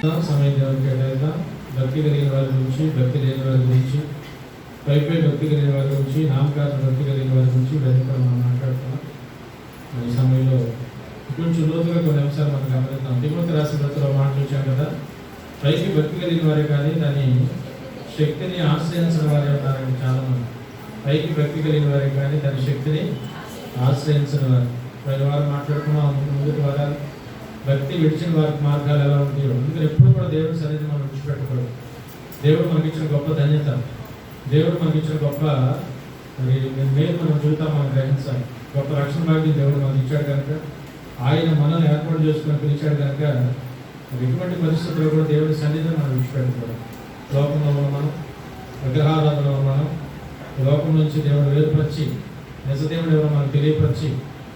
సమయం దేవునికి కేటాయిద్దాం. భక్తి కలిగిన వారి గురించి, భక్తి లేని వారి గురించి, పైపై భక్తి కలిగిన వారి గురించి, నామకార్థ భక్తి కలిగిన వారి గురించి ఇవన్నీ కూడా మనం మాట్లాడుతున్నాం. ఈ సమయంలో కొంచెం లోతుగా కొన్ని అంశాలు మనం గమనిద్దాం. తిమోతి రాసిన పత్రికలో మాట చూసాం కదా, పైకి భక్తి కలిగిన వారే కానీ దాని శక్తిని ఆశ్రయించిన వారే ఉన్నారని చాలామంది. పైకి భక్తి కలిగిన వారే కానీ దాని శక్తిని ఆశ్రయించిన వారు. పది వారు మాట్లాడుకున్నాం ముందుకు వారాలు. భక్తి విడిచిన వారికి మార్గాలు ఎలా ఉంటాయో, అందుకని ఎప్పుడు కూడా దేవుడి సన్నిధిని మనం విడిచిపెట్టకూడదు. దేవుడు మనకి ఇచ్చిన గొప్ప ధన్యత, దేవుడు మనకి ఇచ్చిన గొప్ప మేలు మన జీవితం మనం గ్రహించాలి. గొప్ప రక్షణ భాగ్యం దేవుడు మనకి ఇచ్చాడు కనుక, ఆయన మనల్ని ఏర్పాటు చేసుకుని పిలిచాడు కనుక ఎటువంటి పరిస్థితుల్లో కూడా దేవుడి సన్నిధిని మనం విడిచిపెట్టకూడదు. లోకంలో మనం విగ్రహారాధనలో మనం లోకం నుంచి దేవుడు వేరుపరిచి నిజదేవుడు ఎవరో మనకు తెలియపరిచి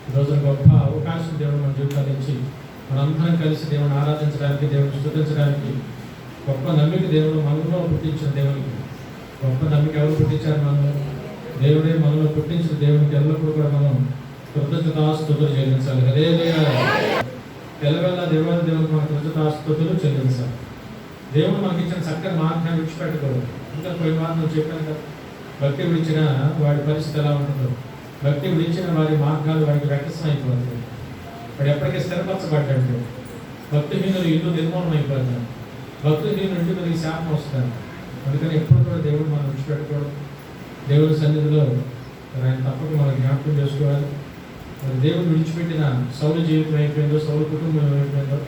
ఈరోజు గొప్ప అవకాశం దేవుడు మన జీవితాలు ఇచ్చి మనందరం కలిసి దేవుని ఆరాధించడానికి, దేవుని స్తుతించడానికి గొప్ప నమ్మిక దేవుడు మనలో పుట్టించిన దేవునికి. గొప్ప నమ్మిక ఎవరు పుట్టించారు? మనం దేవుడే మనలో పుట్టించిన దేవునికి ఎల్లప్పుడూ కూడా మనం కృతజ్ఞతాస్తుతులు చెల్లించాలి. హల్లెలూయా. ఎల్లవేళ దేవాది దేవుడు మన కృతజ్ఞతాస్తుతులు చెల్లించాలి. దేవుడు మనకి ఇచ్చిన చక్కని మార్గాన్ని విడిచిపెట్టకూడదు. ఇంకా పోయిన వారం నేను చెప్పాను కదా, భక్తి విడిచిన వాడి పరిస్థితి ఎలా ఉంటుందో, భక్తి విడిచిన వారి మార్గాలు వాడికి వ్యక్తం అయిపోతుంది. వాడు ఎప్పటికీ స్థిరపరచబడ్డాడు. భక్తిహీనులు ఇల్లు నిర్మూలన అయిపోతారు. భక్తిహీనులు ఇంటి మనకి శాపం వస్తారు. అందుకని ఎప్పుడు కూడా దేవుడు మనం విడిచిపెట్టకూడదు. దేవుడి సన్నిధిలో ఆయన తప్పక మనం జ్ఞాపకం చేసుకోవాలి. మరి దేవుడు విడిచిపెట్టిన సౌలు జీవితం అయిపోయిందో, సౌలు కుటుంబం అయిపోయిందో,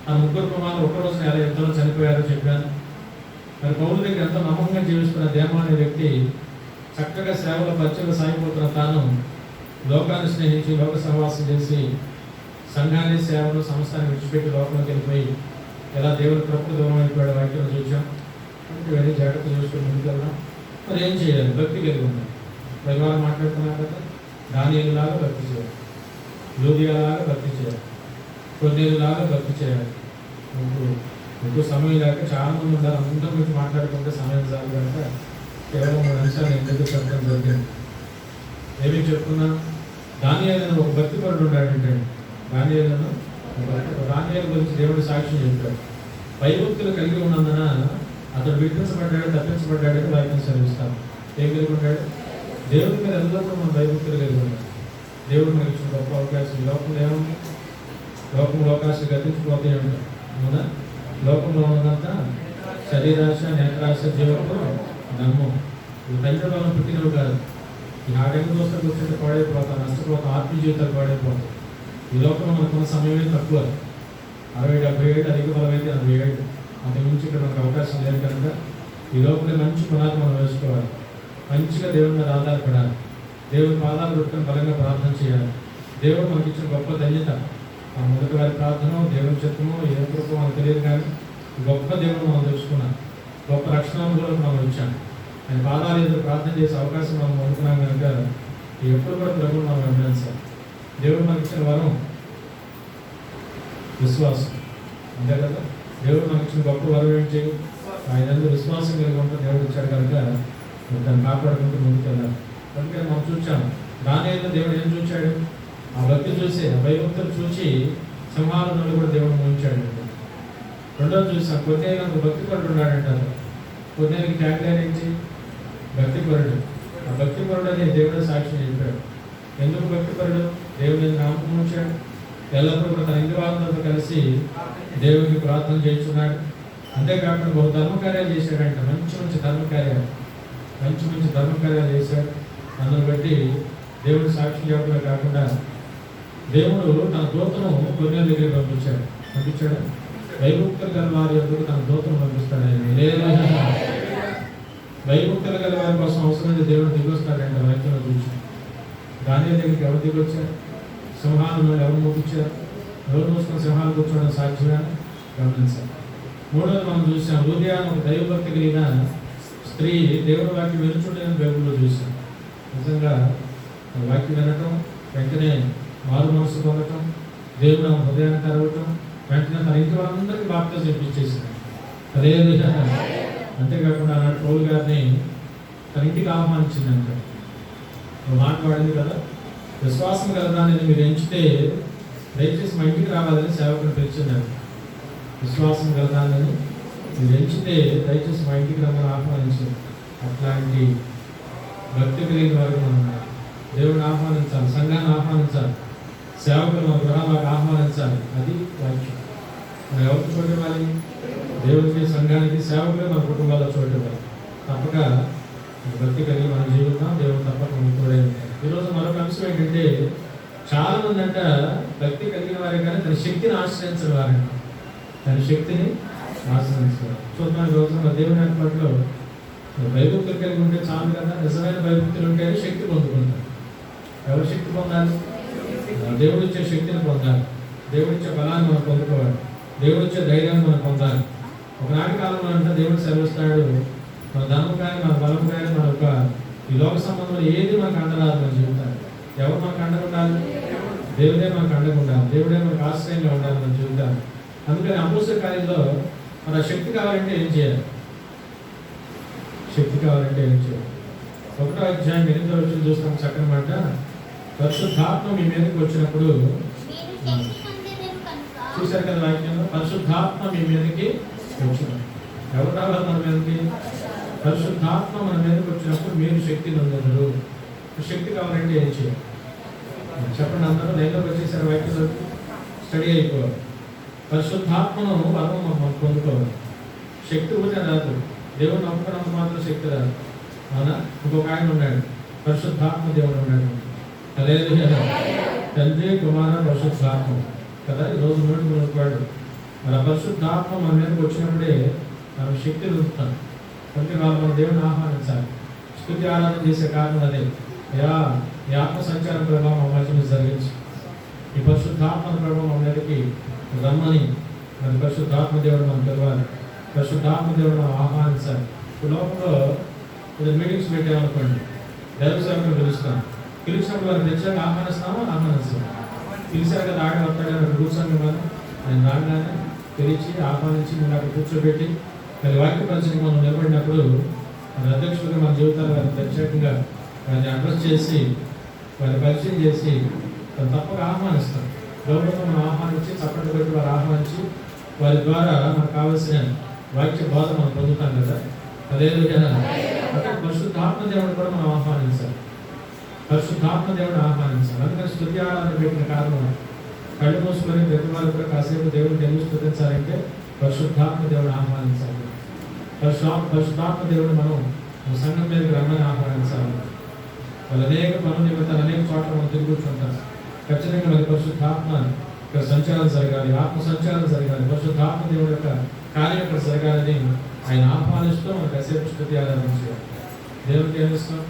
ఆ ముగ్గురు కుమారులు ఒక రోజున ఎలా యుద్ధంలో చనిపోయారో చెప్పాను. మరి పౌలు దగ్గర ఎంతో నమ్మకంగా జీవిస్తున్న దేమ అనే వ్యక్తి చక్కగా సేవల పచ్చగా సాగిపోతున్న తాను లోకాన్ని స్నేహించి లోక సహవాసం చేసి సంఘాన్ని, సేవలు, సంస్థాన్ని విడిచిపెట్టి లోకంలోకి వెళ్ళిపోయి ఎలా దేవుని ప్రకృతి దూరం అయిపోయాడు వాక్యం చూసాం. ఇవన్నీ జాగ్రత్త చూసుకొని ముందుకెళ్దాం. మరి ఏం చేయాలి? భక్తి కలిగి ఉన్నాం. పరివారం మాట్లాడుతున్నాం కదా, దానియేలులాగా భక్తి చేయాలి, యోధియాలాగా భక్తి చేయాలి, కొన్నేళ్ళలాగా భక్తి చేయాలి. ఇప్పుడు ఎక్కువ సమయం లేక చాలా మంది ఉన్నారు. అందరి గురించి మాట్లాడుకుంటే సమయం చాలు కనుక కేవలం 3 నిమిషాలు ఎందుకు చెప్పడం జరిగింది. ఏమేమి చెప్పుకున్నా, దానియేలును ఒక భక్తిపరుడు ఉన్నాడంటే, దానియేలును దానియేలు గురించి దేవుడి సాక్ష్యం చెప్పాడు. భయభక్తులు కలిగి ఉన్నందున అతడు విడిపించబడ్డాడు, తప్పించబడ్డాడని వాక్యం చదివిస్తాం. ఏం కలిగి ఉంటాడు? దేవుడి మీద ఎల్లప్పుడూ మనం భయభక్తులు కలిగి ఉన్నాం. దేవుడు మనకి ఇచ్చిన గొప్ప అవకాశం. లోకంలో ఏముంది? లోకంలో అవకాశాలు గతించిపోతే ఉంటాయి అవునా? లోకంలో ఉన్నదంతా శరీరాశ, నేత్రాశ, జీవపు నమ్ము. ఇవి తండ్రి వలన పుట్టినవి కాదు. ఈ ఆటంక దోస్తలు కూర్చుంటే పాడైపోతాం, నష్టపోతాం, ఆత్మీయ జీవితాలు పాడైపోతాం. ఈ లోకంలో మనకున్న సమయమే తక్కువ. 60-70 ఏళ్ళు, అధిక బలం అయితే 40 ఏళ్ళు. అంతకుమించి ఇక్కడ మనకు అవకాశం లేదు కనుక ఈ లోపలే మంచి పునాది మనం వేసుకోవాలి. మంచిగా దేవుని మీద ఆధారపడాలి. దేవుని పాదాలు పెట్టుకొని బలంగా ప్రార్థన చేయాలి. దేవుడు మనకి ఇచ్చిన గొప్ప ధన్యత. ఆ మొదటి వారి ప్రార్థన, దేవుని చిత్తము, ఏ కృప మనకు తెలియదు కానీ గొప్ప దేవుడు మనం తెలుసుకున్నాం. గొప్ప రక్షణలో మనం వచ్చాం. ఆయన పాదాలు ఎదురు ప్రార్థన చేసే అవకాశం మనం పొందుకున్నాం కనుక ఎప్పుడు కూడా ప్రభువు మనం గమనించాలి. దేవుడు మనకి ఇచ్చిన వరం విశ్వాసం. అంతే కదా, దేవుడు మనకి ఇచ్చిన గొప్ప వరం ఏంటి? ఆయన ఎందుకు విశ్వాసం కలిగి ఉంటే దేవుడు ఇచ్చాడు కనుక దాన్ని కాపాడుకుంటూ ముందుకెళ్ళాలి. అందుకని మనం చూసాం, దానియేలులో దేవుడు ఏం చూశాడు? ఆ భక్తి చూసి, ఆ భయభక్తులు చూసి సింహాలను కూడా దేవుడు మోయించాడు. రెండోది చూసాం, కొన్నేళ్ళకు భక్తిపరుడు ఉన్నాడంటారు. కొన్నేళ్ళకి ట్యాగ్లైన్ ఏంటి? భక్తిపరుడు. ఆ భక్తిపరుడు అని దేవుడే సాక్ష్యం చెప్పాడు. ఎందుకు భక్తిపరుడు? దేవుడిని నామకం ఉంచాడు. ఎల్లప్పుడూ కూడా తన ఇంటి వాళ్ళతో కలిసి దేవుడికి ప్రార్థన చేస్తున్నాడు. అంతేకాకుండా బహు ధర్మకార్యాలు చేశాడంట. మంచి ధర్మకార్యాలు చేశాడు. అందును బట్టి దేవుడి సాక్షి చెప్పడమే కాకుండా దేవుడు తన దూతను కొన్నేళ్ళ దగ్గర పంపించాడు. భయభక్తులు గల వారి యొక్క తన దూతను పంపిస్తాడు. భయభక్తులు గల వారి కోసం అవసరమైతే దేవుడు దిగొస్తాడంట. వాక్యంలో చూసి దానియేలు దగ్గరికి ఎవరు దిగొచ్చారు? సింహాలను ఎవరు మోపించారు? ఎవరు మోసుకొని సింహాలు కూర్చోవడం సాధ్యమే గమనించాలి. మూడోది మనం చూసాం, యూదియా ఒక దైవభక్తి కలిగిన స్త్రీ దేవుడి వాక్యం వినుచుండేదని బైబిల్లో చూసాం. నిజంగా వాక్యం వినటం, వెంటనే మారు మనసు పొందటం, దేవుడు ఆమె హృదయాన్ని తెరవటం, వెంటనే తన ఇంటి వాళ్ళందరికీ బాప్తిజం ఇప్పించేసింది. అదే అంతేకాకుండా ఆనాడు పౌలు గారిని తన ఇంటికి ఆహ్వానించిందంట. మాట్లాడింది కదా, విశ్వాసం కలదాన్ని మీరు ఎంచితే దయచేసి మా ఇంటికి రావాలని సేవకుని పిలిచినారు. విశ్వాసం కలదాలని మీరు ఎంచితే దయచేసి మా ఇంటికి రమ్మని ఆహ్వానించి అట్లాంటి భక్తి కలిగిన వారు మనం దేవుడిని ఆహ్వానించాలి, సంఘాన్ని ఆహ్వానించాలి, సేవకులు మన గృహాలకు ఆహ్వానించాలి. అది వాక్యం. మనం ఎవరికి చోటు ఇవ్వాలి? దేవుడికి, సంఘానికి, సేవకులే మన కుటుంబాల్లో చోటు ఇవ్వాలి. తప్పక భక్తి కలిగి మనం జీవితం దేవుడు తప్పక మనకు తోడే ఉంటాయి. ఈరోజు మరొక అంశం ఏంటంటే, చాలా మంది అంట భక్తి కలిగిన వారే కానీ తన శక్తిని ఆశ్రయించిన వారంట. తన శక్తిని ఆశ్రయించారు. చూద్దాం ఈరోజు మన దేవుని ఏర్పాటులో భయభక్తులు కలిగి ఉంటే చాలు కదా. నిజమైన భయభక్తులు ఉంటేనే శక్తి పొందుకుంటారు. ఎవరు శక్తి పొందాలి? దేవుడు ఇచ్చే శక్తిని పొందాలి. దేవుడిచ్చే బలాన్ని మనం పొందుకోవాలి. దేవుడిచ్చే ధైర్యాన్ని మనం పొందాలి. ఒకనాటి కాలంలో అంటే దేవుడు సెలవిస్తాడు, మన ధనం కానీ మన బలం కానీ మన యొక్క ఈ లోక సంబంధంలో ఏది మనకు అండరాదు మన జీవితాన్ని. ఎవరు మనకు అండగా ఉండాలి? దేవుడే మనకు అండగా ఉండాలి. దేవుడే మనకు ఆశ్రయంగా ఉండాలి మన జీవితాన్ని. అందుకని అపోస్తల కార్యంలో మన శక్తి కావాలంటే ఏం చేయాలి? శక్తి కావాలంటే ఏం చేయాలి? 1వ అధ్యాయం 8వ వచనం చూస్తాం. చక్కని మాట, పరిశుద్ధాత్మ మీ మీదకి వచ్చినప్పుడు, చూశారు కదా వాక్యంలో, పరిశుద్ధాత్మ మీ మీదకి వచ్చినప్పుడు ఎవరు రావాలి మన మీదకి? పరిశుద్ధాత్మ మన మీదకి వచ్చినప్పుడు మీరు శక్తి నొందరు. శక్తి కావాలంటే ఏం చేయాలి చెప్పండి. అందరూ లైన్లోకి వచ్చేసారు. వాక్యంలో స్టడీ అయిపోవాలి. పరిశుద్ధాత్మను వరం మనం పొందుకోవాలి. శక్తి ఊరికే రాదు. దేవుడు నమ్ముకున్నంత మాత్రం శక్తి రాదు. అవునా? ఇంకొక ఆయన ఉన్నాడు, పరిశుద్ధాత్మ దేవుడు ఉన్నాడు. అదే తండ్రి, కుమార, పరిశుద్ధాత్మ కదా. ఈరోజు నోటివాడు మన పరిశుద్ధాత్మ మన మీదకి వచ్చినప్పుడే మనం శక్తిని ఉంచుతాం. అంటే వాళ్ళు మన దేవుని ఆహ్వానించాలి. స్తుతి ఆరాధన చేసే కారణం అదే. ఈ ఆత్మ సంచారం ప్రభావం మా మధ్య జరిగించి ఈ పరిశుద్ధాత్మ ప్రభావం మన మీదకి రమ్మని మరి పరిశుద్ధాత్మ దేవుడు మనం పిలవాలి. పరిశుద్ధాత్మ దేవుడు మనం ఆహ్వానించాలి. ఇప్పుడు లోపల మీటింగ్స్ పెట్టామనుకోండి, దైవసేవకులు పిలుస్తాం. పిలిచినప్పుడు వారిని తెచ్చాక ఆహ్వానిస్తామా? ఆహ్వానిస్తాం. పిలిచారు కదా, ఆడ వస్తాడు కూర్చొని మనం ఆయన రాగానే పిలిచి ఆహ్వానించి మనం అక్కడ కూర్చోబెట్టి మరి వాక్యపరిచయం మనం నిలబడినప్పుడు మన అధ్యక్షుడిగా మన జీవితాలు వారిని ప్రత్యేకంగా వారిని అడ్రస్ చేసి వారిని పరిచయం చేసి వారిని తప్పక ఆహ్వానిస్తాం. గౌరవంగా మనం ఆహ్వానించి చప్పట్లు పెట్టి వారు ఆహ్వానించి వారి ద్వారా మనకు కావాల్సిన వాక్య బోధ మనం పొందుతాం కదా. అదే అక్కడ పరిశుద్ధాత్మ దేవుడు కూడా మనం ఆహ్వానించాలి. పరిశుద్ధాత్మ దేవుడు ఆహ్వానించాలి. అందుకని స్తుతి ఆరాధన పెట్టిన కారణం, కళ్ళు మూసుకొని ప్రతి వారు కూడా కాసేపు దేవుడిని ఎందుకు స్తుతించాలంటే పరిశుద్ధాత్మ దేవుడు ఆహ్వానించాలి. పరిశుద్ధాత్మ దేవుడు మనం సంఘం మీదకి రమ్మని ఆహ్వానించాలి. వాళ్ళు అనేక పనులు నిమిత్తాలు అనేక చోట్ల మనం తిరుగుతుంటాం. ఖచ్చితంగా మరి పరిశుద్ధాత్మ ఇక్కడ సంచారం జరగాలి, ఆత్మ సంచారం జరగాలి, పరిశుద్ధాత్మ దేవుడి యొక్క కార్యం ఇక్కడ జరగాలని ఆయన ఆహ్వానిస్తూ మనం కాసేపు స్తుతి ఆరాధన చేయాలి. దేవుడికి ఏమిస్తాం?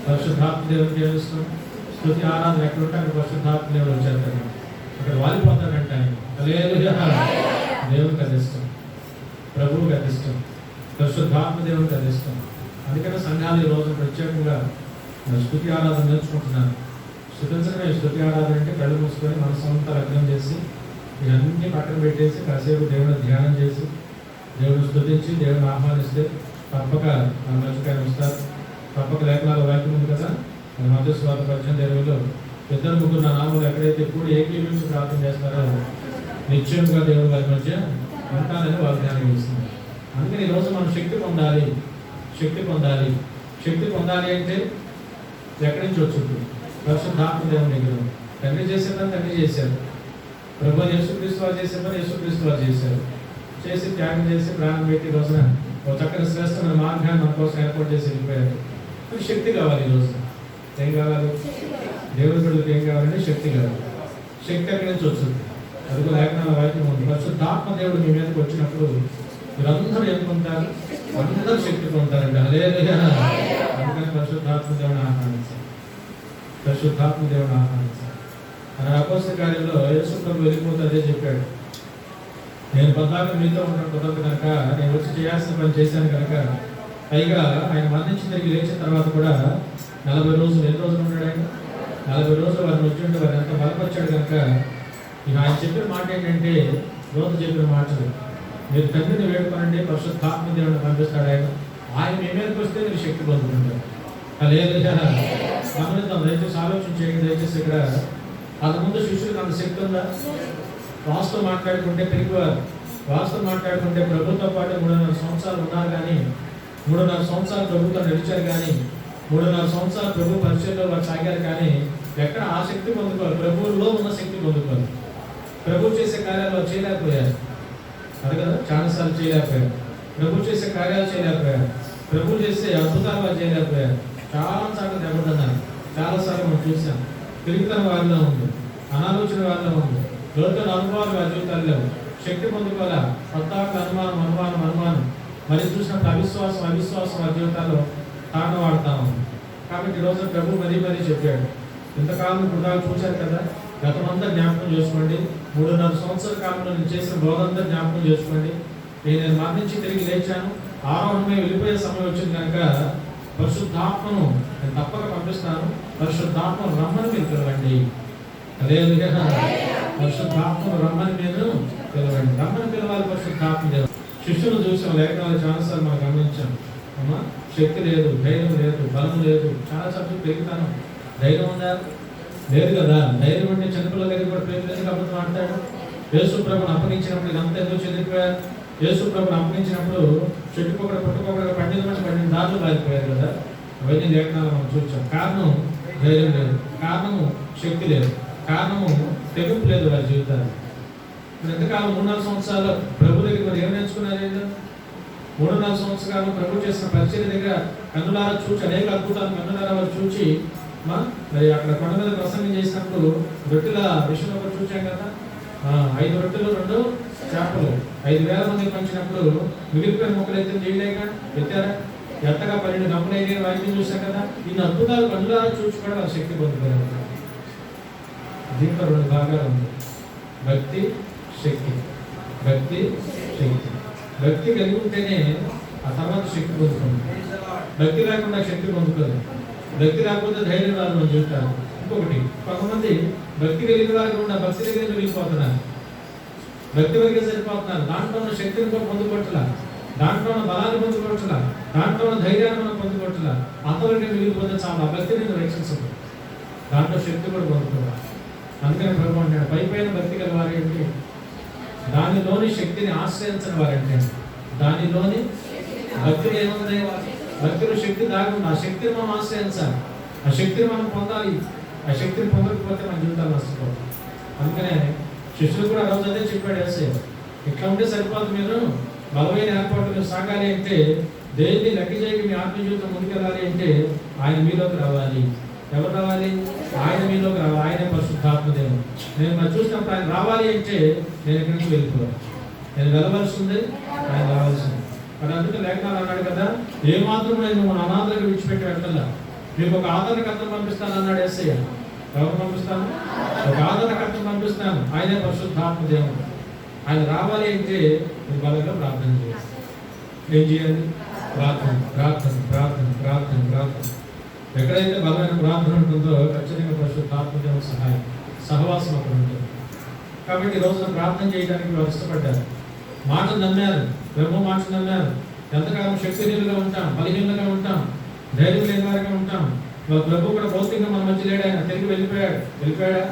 పరిశుద్ధాత్మ దేవుడికి ఏమిస్తాం? స్తుతి ఆరాధన ఎక్కడ ఉంటే అక్కడ పరిశుద్ధాత్మ దేవుడు వచ్చేస్తాడు. అక్కడ వాలిపోతాడంటే ఆయన దేవుడికి అది ఇష్టం, ప్రభువుకి అది ఇష్టం, పరిశుద్ధాత్మ దేవుడికి అది ఇష్టం. అందుకనే సంఘాలు ఈ రోజు ప్రత్యేకంగా స్తుతి ఆరాధన నేర్చుకుంటున్నారు. స్తుతించడమే స్తుతి ఆరాధన అంటే కళ్ళు మూసుకొని మనసంతా లగ్నం చేసి ఇవన్నీ పక్కన పెట్టేసి కాసేపు దేవుని ధ్యానం చేసి దేవుని స్తుతించి దేవుని ఆహ్వానిస్తే తప్పక మన మధ్యకాయన వస్తారు. తప్పక లేఖనాల వాక్యం ఉంది కదా, మన మధ్య స్వార్థ 18:20లో 2-3 నా నామములు ఎక్కడైతే ఎప్పుడు ఏకీభవించి ప్రార్థన చేస్తారో నిశ్చయంగా దేవుడు వారి మధ్య ఉంటానని వాగ్దానం చేస్తున్నారు. అందుకని ఈరోజు మనం శక్తి పొందాలి. శక్తి పొందాలి. శక్తి పొందాలి అంటే ఎక్కడి నుంచి వచ్చింది? పరిశుద్ధాత్మ దేవుని దగ్గర. తండ్రి చేసేదని తండ్రి చేశారు. ప్రభు యేసుక్రీస్తు వారు చేసేదని యేసుక్రీస్తు వారు చేశారు. చేసి త్యాగం చేసి ప్రాణం పెట్టి రోజున ఒక చక్కని శ్రేష్టమైన మార్గాన్ని మన కోసం ఏర్పాటు చేసి వెళ్ళిపోయారు. మరి శక్తి కావాలి. ఈరోజు ఏం కావాలి? దేవుడి బిడ్డలకు ఏం కావాలంటే శక్తి కావాలి. శక్తి ఎక్కడి నుంచి వచ్చింది? అదిగో లేఖనాల వాక్యం ఉంది. పరిశుద్ధాత్మ దేవుడు మీ మీదకి వచ్చినప్పుడు మీరందరూ ఏం పొందుతారు? అందరూ శక్తి పొందుతారండి. అందుకని పరిశుద్ధాత్మ దేవుని ఆహ్వానించాలి. పరిశుద్ధాత్మ దేవుని ఆహ్వానించాలి. మన అపోస్తల కార్యంలో యేసు ప్రభు వెళ్ళిపోతే అదే చెప్పాడు, నేను పద్దాక మీతో ఉండడం కుదరదు కనుక నేను వచ్చి చేయాల్సిన పని చేశాను కనుక. పైగా ఆయన మరణించి తిరిగి లేచిన తర్వాత కూడా 40 రోజులు, ఎన్ని రోజులు ఉన్నాడు ఆయన? 40 రోజులు వారిని వచ్చి ఉంటే వారిని ఎంత బలపరిచాడు కనుక ఇక ఆయన చెప్పిన మాట ఏంటంటే, రోజు చెప్పిన మాటలు, మీరు తండ్రిని వేడుకోనండి పరిశుద్ధాత్మ దేవుడిని పంపిస్తాడు ఆయన. ఆయన మీ మీదకి వస్తే మీరు శక్తి పొందుకుంటారు. లేదు గమనిద్దాం, దయచేసి ఆలోచన చేయండి. దయచేసి ఇక్కడ అంతకుముందు శిష్యులకు అంత శక్తి ఉందా? రాష్ట్రం మాట్లాడుకుంటే పెరిగివారు వాస్తవం మాట్లాడుకుంటే ప్రభుత్వంతో పాటు 3.5 సంవత్సరాలు ఉన్నారు కానీ 3.5 సంవత్సరాలు ప్రభుత్వం నడిచారు కానీ 3.5 సంవత్సరాలు ప్రభు పరిచయంలో వారు సాగారు కానీ ఎక్కడ ఆ శక్తి పొందుకోవాలి, ప్రభువులో ఉన్న శక్తి పొందుకోవాలి. ప్రభు చేసే కార్యాలు చేయలేకపోయారు, అది కదా, చాలాసార్లు చేయలేకపోయారు. ప్రభు చేసే కార్యాలు చేయలేకపోయారు, ప్రభు చేసే అద్భుతాలు వారు చేయలేకపోయారు. చాలాసార్లు దెబ్బతిన్నారు, చాలాసార్లు మనం చూసాం. తిరుగుతున్న వారిలో ఉంది, అనాలోచన వారిలో ఉంది, లోతున్న అనుభవాలు వారి జీవితాల్లో శక్తి పొందుకోవాలా. కొత్త అనుమానం మరి చూసినప్పుడు అవిశ్వాసం వారి జీవితాల్లో కారణం వాడతాము. కాబట్టి ఈరోజు ప్రభు మరీ చెప్పాడు, ఇంతకాలం కృతాలు చూశారు కదా, గతమంతా జ్ఞాపకం చేసుకోండి. 3.5 సంవత్సరాల కాలంలో నేను చేసిన బోధంతా జ్ఞాపకం చేసుకోండి. నేను మరణించి తిరిగి లేచాను, ఆరోహణమై వెళ్ళిపోయే సమయం వచ్చింది కనుక పరిశుద్ధాత్మను నేను తప్పక పంపిస్తాను. పరిశుద్ధాత్మను రమ్మని మీరు పిలవండి. అదే పరిశుద్ధాత్మను రమ్మని మీరు పిలవండి. రమ్మని పిలవాలి పరిశుద్ధాత్మ. శిష్యులు చూసాం, లేఖనాలు చాలాసార్లు మనం గమనించాం. అమ్మా, శక్తి లేదు, ధైర్యం లేదు, బలం లేదు, చాలా సబ్జెక్టు పెరుగుతాను. ధైర్యం ఉందా? లేదు కదా. ధైర్యం అంటే చిన్నపిల్లల దగ్గర కూడా పేరు అబద్ధం మాట్లాడు. యేసు ప్రభుని అప్పగించినప్పుడు ఇదంతా ఎందుకు చెదిరిపోయారు? యేసు ప్రభుని అప్పగించినప్పుడు చెట్టుకొకటి పుట్టుకొకటి 12 దారులు పారిపోయారు కదా. అవన్నీ లేఖనాలు మనం చూసాం. కారణం ధైర్యం లేదు, కారణము శక్తి లేదు, కారణము తెగింపు లేదు వారి జీవితాలు. ఎంతకాలం 3.5 సంవత్సరాలు ప్రభు దగ్గర మరి ఏం నేర్చుకున్నారు? 3.5 సంవత్సరాలు ప్రభు చేసిన పరిచయం దగ్గర కన్నులారా చూచి అనేక అద్భుతాలు కన్నులారా వారు చూచి మరి అక్కడ కొండ మీద ప్రసంగం చేసినప్పుడు రొట్టెల విషయంలో కూడా చూచాం కదా. 5 రొట్టెలు 2 చేపలు 5,000 మందికి పంచినప్పుడు మిగిలిపోయిన మొక్కలు ఎత్తి చేయలేక ఎత్తారా? ఎత్తగా 12 గంపలు అయితే వైద్యం చూసాం కదా. ఇన్ని అద్భుతాలు కన్నులారా చూసి కూడా వాళ్ళ శక్తి పొందుతారు. దీంట్లో 2 భాగాలు ఉంది, భక్తి శక్తి. భక్తి శక్తి. భక్తి కలిగి ఉంటేనే ఆ తర్వాత శక్తి పొందుతుంది. భక్తి లేకుండా శక్తి పొందుతుంది. భక్తి రాకపోతే ధైర్యం రాదు అని చెప్తారు. ఇంకొకటి, కొంతమంది భక్తి కలిగిన వారికి ఉన్న భక్తి దగ్గర వెళ్ళిపోతున్నారు, భక్తి వరకే సరిపోతున్నారు. దాంట్లో ఉన్న శక్తిని కూడా పొందుకోవట్లా, దాంట్లో ఉన్న బలాన్ని పొందుకోవట్లా, దాంట్లో ఉన్న ధైర్యాన్ని మనం పొందుకోవట్లా. అంతవరకే మిగిలిపోతే చాలా భక్తి నేను రక్షించదు, దాంట్లో శక్తి కూడా పొందుకోవాలి. అందుకని ప్రభు అంటాడు, పైపైన భక్తి గల వారు ఏంటి? దానిలోని శక్తిని ఆశ్రయించిన వారంటే. దానిలోని భక్తి ఏముంది? భక్తిలో శక్తి దాగుంది. ఆ శక్తిని మనం ఆశ్రయించాలి, ఆ శక్తిని మనం పొందాలి. ఆ శక్తిని పొందకపోతే మన జీవితాలు నష్టపోతాం. అందుకనే శిష్యులు కూడా రోజు అదే చెప్పాడు యేసయ్య, ఇట్లా ఉంటే సరిపోదు, మీరు బలమైన ఏర్పాటు మీరు సాగాలి అంటే, దేన్ని లెక్క చేయక మీ ఆత్మ జీవితం ముందుకెళ్ళాలి అంటే ఆయన మీలోకి రావాలి. ఎవరు రావాలి? ఆయన మీలోకి రావాలి. ఆయనే పరిశుద్ధాత్మదేవుడు. నేను మరి చూసినప్పుడు ఆయన రావాలి అంటే నేను ఇక్కడి నుంచి వెళ్ళిపోవాలి. నేను వెళ్ళవలసింది, ఆయన రావాల్సింది. మరి అందుకే లేఖనాలు అన్నాడు కదా, ఏమాత్రం నేను మన అనాథలకు విడిచిపెట్టి వెళ్ళాల, మీకు ఒక ఆదరణకర్తను పంపిస్తాను అన్నాడు యేసయ్య. ఎవరు పంపిస్తాను? ఒక ఆదరణకర్తను పంపిస్తాను. ఆయనే పరిశుద్ధాత్మదేవుడు. ఆయన రావాలి అంటే మీరు బలంగా ప్రార్థన చేయాలి. ఏం చేయాలి? ప్రార్థన ప్రార్థన ప్రార్థన ప్రార్థన ప్రార్థన. ఎక్కడైతే బలమైన ప్రార్థన ఉంటుందో ఖచ్చితంగా పరిశుద్ధాత్మదేవుడు సహవాసం అక్కడ ఉంటుంది. కాబట్టి ఈ రోజున ప్రార్థన చేయడానికి వారు ఇష్టపడ్డారు. మాటలు నమ్మారు, బ్రహ్మ మాటలు నమ్మారు. ఎంతకాలం శక్తిహీనులుగా ఉంటాం, బలహీనులుగా ఉంటాం, ధైర్యం లేని వారిగా ఉంటాం. ప్రభు కూడా భౌతికంగా మన మధ్య లేడు, ఆయన తిరిగి వెళ్ళిపోయాడా?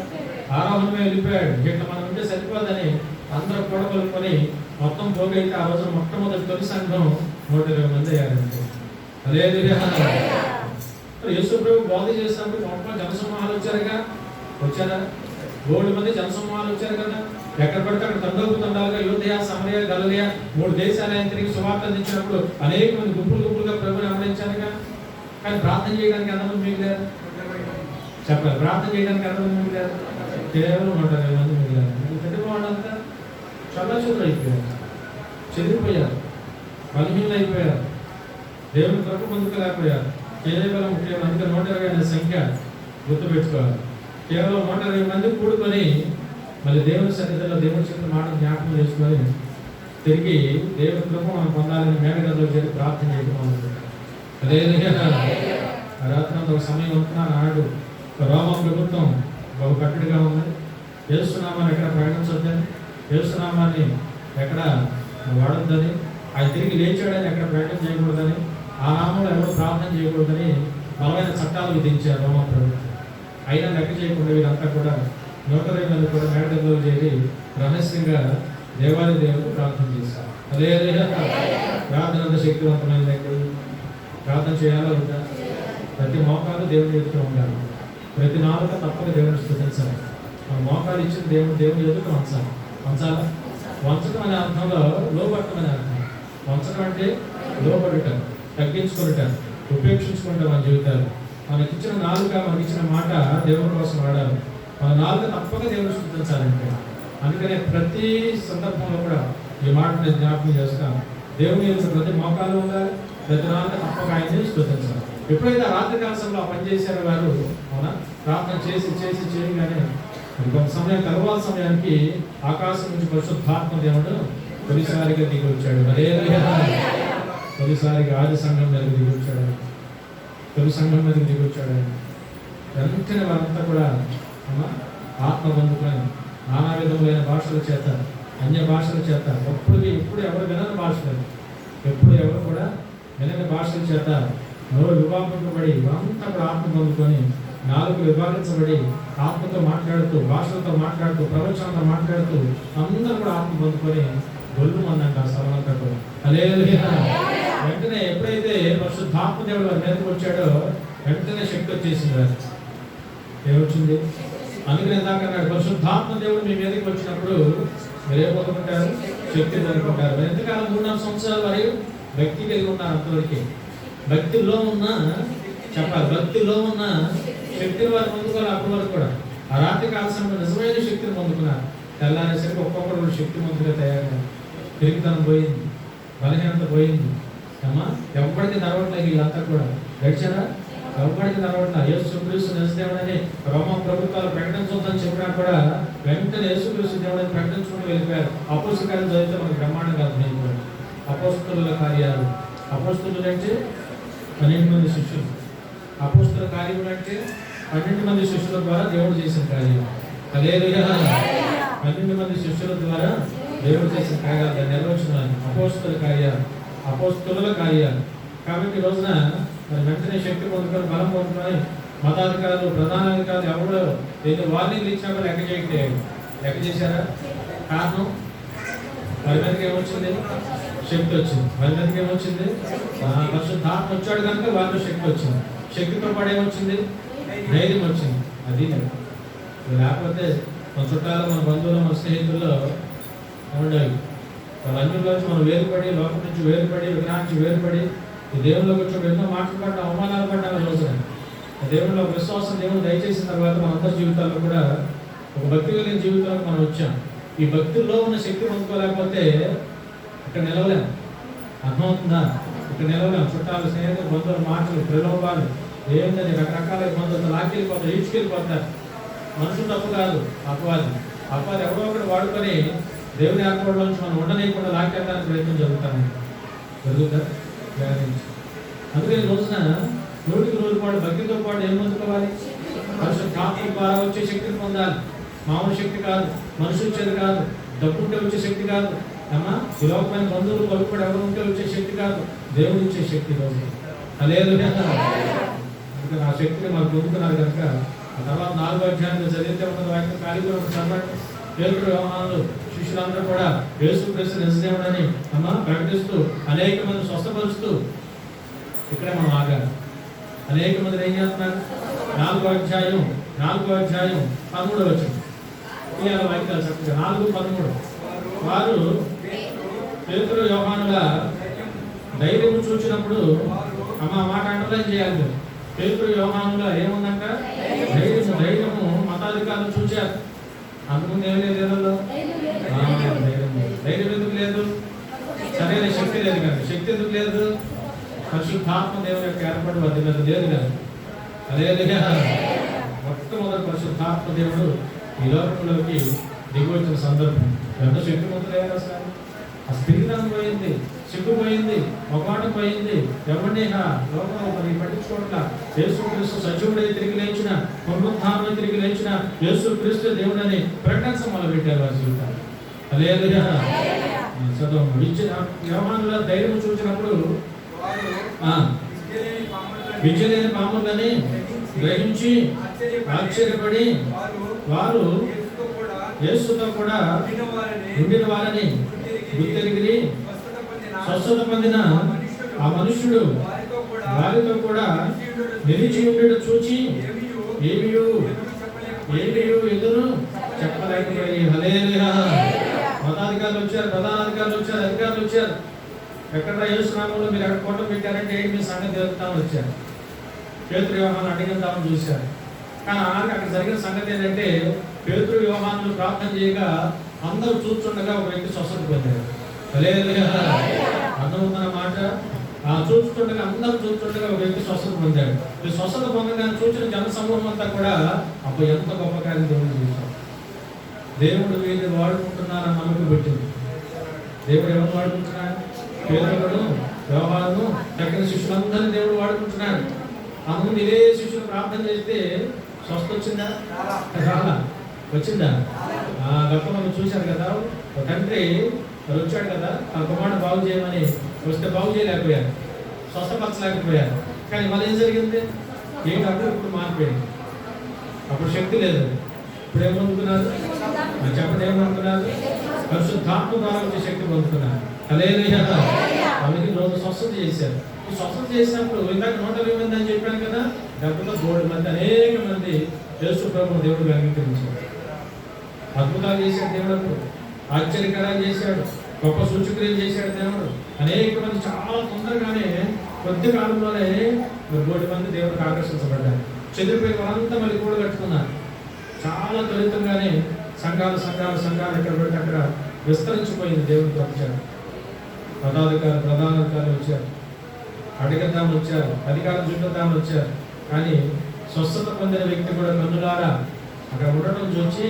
ఆరోహణమే వెళ్ళిపోయాడు. ఇట్లా మనం ఉంటే సరిపోదని అందరూ కూడా కలుపుకొని మొత్తం పోగైతే ఆ రోజు మొట్టమొదటి తొలి సంఘం 120 మంది అయ్యారంటే. అదే యేసు ప్రభు బోధ చేసినప్పుడు గొప్ప జనసమూహాలు వచ్చారా? 7 మంది జనసమూహాలు వచ్చారు కదా. ఎక్కడ పడితే అక్కడ తండాలుగా యూదయ, సమరయ, గలిలయ 3 దేశాలు ఆయన తిరిగి సువార్త అందించినప్పుడు అనేక మంది గుంపులుగా ప్రభుని వెంబడించారుగా. కానీ ప్రార్థన చేయడానికి ఎంతమంది మిగిలారు చెప్పాలి? ప్రార్థన చేయడానికి ఎంతమంది మిగిలారు? కేవలం 120 మంది మిగిలారు. పెద్ద వాళ్ళంతా చల్లచూరు అయిపోయారు, చెదిరిపోయారు, బలహీనలు అయిపోయారు, దేవుని కృప పొందుకోలేకపోయారు. కేవలం 30 మంది, 120 అనే సంఖ్య గుర్తుపెట్టుకోవాలి. కేవలం 120 మంది కూడుకొని మళ్ళీ దేవుని సన్నిధిలో దేవుని చెప్పిన మాట జ్ఞాపకం చేసుకొని తిరిగి దేవుని కృప మనం పొందాలని మేడగదిలో చేరి ప్రార్థన చేయడం. అదే రాత్రి ఒక సమయం ఉంటున్నాను నాడు రోమ ప్రభుత్వం బహు కట్టడిగా ఉంది. యేసునామాన్ని ఎక్కడ ప్రకటించొద్దని, యేసునామాన్ని ఎక్కడ వాడొద్దని, ఆయన తిరిగి లేచాడని ఎక్కడ ప్రకటన చేయకూడదని, ఆ నామంలో ఎవరు ప్రార్థన చేయకూడదని బలమైన చట్టాలు విధించారు రోమ ప్రభుత్వం. అయినా లెక్క చేయకుండా వీరంతా కూడా 120 మంది కూడా మేడగదిలో చేరి రహస్యంగా దేవాది దేవుడు ప్రార్థన చేశారు. అదే ప్రార్థన అంత శక్తివంతమైందండి. ప్రార్థన చేయాలా ఉందా? ప్రతి మోకాలు దేవుని ఎదుట ఉండాలి. ప్రతి నాలుక తప్పక దేవుని స్తుతించాలి. మన మోకాలు ఇచ్చిన దేవుని ఎదుట వంచాలా? వంచడం అనే అర్థంలో లోపడటం అనే అర్థం. వంచడం అంటే లోపడుట, తగ్గించుకునుట, ఉపేక్షించుకుంటాం మన జీవితాలు. మనకిచ్చిన నాలుక, మనకిచ్చిన మాట దేవుని కోసం వాడాలి. మన నాలుక తప్పక దేవుని స్తుతించాలంటే. అందుకనే ప్రతి సందర్భంలో కూడా ఈ మాట నేను జ్ఞాపకం చేస్తాను. దేవుని యొక్క ప్రతి మోకాలు ఉండాలి, ప్రతి నాలుక తప్పక ఆయన్ని స్తుతించాలి. ఎప్పుడైతే రాత్రి కాలంలో ఆ పని చేశారో వారు, అవునా, ప్రార్థన చేయగానే కొంత సమయం తర్వాత సమయానికి ఆకాశం నుంచి పరిశుద్ధాత్మ దేవుడు తొలిసారిగా దిగి వచ్చాడు. తొలిసారిగా ఆది సంఘం మీద దిగి వచ్చాడు. తొలి సంఘం మీద దిగి వచ్చాడు. వెంటనే వారంతా కూడా ఆత్మ పొందుకొని నానా విధములైన భాషల చేత, అన్య భాషల చేత, ఎప్పుడు ఎవరు వినని భాషలు, ఎప్పుడు ఎవరు కూడా వినని భాషల చేత నోరు విభాగింపబడి అంతా కూడా ఆత్మ పొందుకొని, నాలుగు విభాగించబడి ఆత్మతో మాట్లాడుతూ, భాషలతో మాట్లాడుతూ, ప్రవచనంతో మాట్లాడుతూ అందరూ కూడా ఆత్మ పొందుకొని గొల్లు మందంట సర్వంతకు. హల్లెలూయా. వెంటనే ఎప్పుడైతే పరిశుద్ధాత్మ దేవుడు వారి మీదకి వచ్చాడో వెంటనే శక్తి వచ్చేసింది. ఏమొచ్చింది? అందుకని ఇందాక అన్నాడు, పరిశుద్ధాత్మ దేవుడు మీ మీదకి వచ్చినప్పుడు మీరు ఏం పొందుకుంటారు? శక్తి పొందుకుంటారు. ఎంతకాలం 3-4 సంవత్సరాలు వారు భక్తి కలిగి ఉన్నారు. అంతవరకు భక్తిలో ఉన్న చెప్పాలి, భక్తిలో ఉన్న శక్తిని వారు పొందుకోవాలి. అప్పటి వరకు కూడా ఆ రాత్రి కాల సమయంలో నిజమైన శక్తిని పొందుకున్నారు. తెల్లారేసరికి ఒక్కొక్కరు శక్తిమంతుగా తయారయ్యారు. పెరుగుతనం పోయింది, బలహీనత పోయింది. అమ్మా ఎవరికి నడవట్లేదు. వీళ్ళంతా కూడా గడిచారా? ఎవరికి నడవట్లా. యేసుక్రీస్తు నిజదేవుడని రోమా ప్రభుత్వాలు ప్రకటించొద్దని చెప్పినా కూడా వెంటనే యేసుక్రీస్తు దేవుడని ప్రకటించుకుంటూ వెళ్ళిపోయారు. అపోస్తల కార్యాలు చదివితే మనకి బ్రహ్మాండంగా అర్థమైపోయాడు. అపోస్తలుల కార్యాలు, అపోస్తలులు అంటే 12 మంది శిష్యులు. అపోస్తల కార్యములు అంటే 12 మంది శిష్యుల ద్వారా దేవుడు చేసిన కార్యం. హల్లెలూయా. 12 మంది శిష్యుల ద్వారా దేవుడు చేసిన కార్యాలు, నిర్వచనాలు అపోస్తల కార్యాలు, అపోస్తలుల కార్యాలు. కాబట్టి ఈ రోజున మరి వెంటనే శక్తి పొందుకొని, బలం పొందుకొని మతాధికారులు, ప్రధానాధికారులు ఎవరో ఏదో వార్నింగ్లు ఇచ్చినా కూడా లెక్క చేశారా? కారణం వారి మీదకి ఏమొచ్చింది? శక్తి వచ్చింది. వారి మీదకి ఏమొచ్చింది? పరిశుద్ధాత్మ వచ్చాడు కనుక వారిలో శక్తి వచ్చింది. శక్తితో పాటు ఏమొచ్చింది? ధైర్యం వచ్చింది. అది లేకపోతే మన చుట్టాలు, మన బంధువులు, మన స్నేహితుల్లో ఉండేవి. వాళ్ళందరిలోంచి మనం వేరుపడి, లోకం నుంచి వేరుపడి, విగ్రహం నుంచి వేరుపడి ఈ దేవుళ్ళకి వచ్చి ఎన్నో మాటలు పడ్డా, అవమానాలు పడ్డాము. రోజున దేవుళ్ళ విశ్వాసం దేవుడు దయచేసిన తర్వాత మనందరి జీవితాల్లో కూడా ఒక భక్తి కలిగిన జీవితంలో మనం వచ్చాం. ఈ భక్తుల్లో ఉన్న శక్తి పొందుకోలేకపోతే ఇక్కడ నిలవలేము. అర్థమవుతుందా? ఇక్కడ నిలవలేము. చుట్టాలు, స్నేహితులు, బంధువుల మాటలు, ప్రలోభాలు ఏంటని రకరకాల ఇబ్బందులతో లాక్కెళ్ళిపోతారు, ఈడ్చుకెళ్ళిపోతారు. మనుషులు తప్పు కాదు, అపవాది ఎవరో ఒకటి వాడుకొని దేవుని ఏర్పాటులో నుంచి మనం ఉండలేకుండా లాక్కెళ్ళడానికి ప్రయత్నం జరుగుతుందా? అందుకని ఈ రోజున 100 పాటు భక్తితో పాటు ఏం పొందుకోవాలి? పరిశుద్ధాత్మ ద్వారా వచ్చే శక్తిని పొందాలి. మామూలు శక్తి కాదు, మనుషుల చేతి కాదు, డబ్బుంటే వచ్చే శక్తి కాదు, అమ్మా సులభమైన బంధువులు పలుకుబడి ఎవరు ఉంటే వచ్చే శక్తి కాదు, దేవుడు ఇచ్చే శక్తి రోజు. హల్లెలూయా. అందుకని ఆ శక్తిని మనం పొందుకున్నారు కనుక ఆ తర్వాత 4వ అధ్యాయంలో చదివితే ఉన్నది వాక్యం కార్యక్రమం చదవండి. పేతురు, యోహాను శిష్యులందరూ కూడా యేసుక్రీస్తు నిజదేవుడని అమ్మా ప్రకటిస్తూ అనేక మంది స్వస్థపరుస్తూ ఇక్కడే మనం ఆగాలి. అనేక మంది ఏం చేస్తున్నారు? 4వ అధ్యాయం 13వ వచనం వాక్యాలు చక్కగా 4:13 వారు పేతురు, యోహానుల ధైర్యం చూచినప్పుడు అమ్మ మాట అండర్లైన్ చేయాలి. పేతురు, యోహానుల ఏముందంట? ధైర్యము మతాధికారులు చూచారు. అంతకుముందు ఏం లేదు ఏదో ధైర్యం ఎందుకు లేదు? సరైన శక్తి లేదు కదా. శక్తి ఎందుకు లేదు? పరిశుద్ధాత్మ దేవుని యొక్క ఏర్పాటు అది లేదు కదా. అదే మొట్టమొదటి పరిశుద్ధాత్మ దేవుడు ఈ లోకంలోకి దిగి వచ్చిన సందర్భం ఎంత శక్తిమంతులయ్యారు అసలు. ఆ స్థితిదానం పోయింది, సిగ్గుపోయింది, మొగాటం పోయింది. ఎవరిని లోకంలో మరి పట్టించుకోవట్లా. యేసుక్రీస్తు సజీవుడై తిరిగి లేచిన, పునరుత్థానమై తిరిగి లేచిన యేసుక్రీస్తు దేవుడని ప్రకటించడం మొదలుపెట్టారు వారి జీవితాలు. హల్లెలూయా. చదువు యోహానుల ధైర్యం చూసినప్పుడు విద్యలేని పాములని గ్రహించి ఆశ్చర్యపడి వారు యేసుతో కూడా ఉండిన వారిని గుర్తెరిగి స్వస్థత పొందిన ఆ మనుష్యుడు వారితో కూడా నిలిచి ఉండడం చూచి ఏమియు ఎదురు చెప్పలేకపోయి. హల్లెలూయా. మతాధికారులు వచ్చారు, ప్రధానాధికారులు వచ్చారు, అధికారులు వచ్చారు. ఎక్కడ యేసు నామములో మీరు ఎక్కడ కోట పెట్టారంటే ఏంటి మీ సంగతి తెలుపుతామని వచ్చారు. పేతురు యోహాను అడిగిద్దామని చూశారు. కానీ అక్కడ జరిగిన సంగతి ఏంటంటే పేతురు యోహానులు ప్రార్థన చేయగా అందరూ చూస్తుండగా ఒక వ్యక్తి స్వస్థత పొందారు. హల్లెలూయా. అర్థమవుతున్నమాట. చూస్తుండగా అందరూ చూస్తుండగా ఒక వ్యక్తి స్వస్థత పొందాడు. ఈ స్వస్థత పొందగానే చూసిన జన సమూహం అంతా కూడా అప్పుడు ఎంత గొప్ప కార్యం దేవుడు చూశాం. దేవుడు వీరిని వాడుకుంటున్నారని నమ్మకం పెట్టింది. దేవుడు ఎవరు వాడుకుంటున్నాడు? పేదలను, వ్యవహారము, తగిన శిష్యులందరినీ దేవుడు వాడుకుంటున్నాడు. అందుకు ఇదే శిష్యులు ప్రార్థన చేస్తే స్వస్థ వచ్చిందా? రాలా. వచ్చిందా? గతంలో చూశారు కదా, ఒక తండ్రి వచ్చాడు కదా, ఆ కుమారుడు బాగు చేయమని వస్తే బాగు చేయలేకపోయారు, స్వస్థపరచలేకపోయారు. కానీ మళ్ళీ ఏం జరిగింది? ఏంటంటే ఇప్పుడు మారిపోయింది. అప్పుడు శక్తి లేదు. ఇప్పుడు ఏమనుకున్నారు? చెప్పండి, ఏమనుకున్నారు? పరిశుద్ధాత్మ ద్వారా వచ్చే శక్తి పొందుతున్నారు. హల్లెలూయా. వాళ్ళకి రోజు స్వస్థత చేశారు. ఈ స్వస్థత చేసినప్పుడు ఇందాక 120 మంది అని చెప్పాను కదా, డబ్బుతో 3 మంది అనేక మంది యేసు ప్రభువును దేవుడు అంగీకరించారు. అద్భుతాలు చేశాడు దేవుడు, ఆశ్చర్యకరాలు చేశాడు, గొప్ప సూచక్రియలు చేశాడు దేవుడు. అనేక మంది చాలా తొందరగానే కొద్ది కాలంలోనే 3 మంది దేవుడికి ఆకర్షించబడ్డారు. చెదిరిపోయి వాళ్ళంతా మళ్ళీ కూడా కట్టుకున్నారు. చాలా త్వరితంగానే సంఘాలు ఎక్కడ పెడితే అక్కడ విస్తరించిపోయింది. దేవుడికి వచ్చారు. ప్రధానాధికారులు వచ్చారు, అడిగద్దామని వచ్చారు, అధికారులు చుట్టద్దామని వచ్చారు. కానీ స్వస్థత పొందిన వ్యక్తి కూడా కన్నులారా అక్కడ ఉండడం చూసి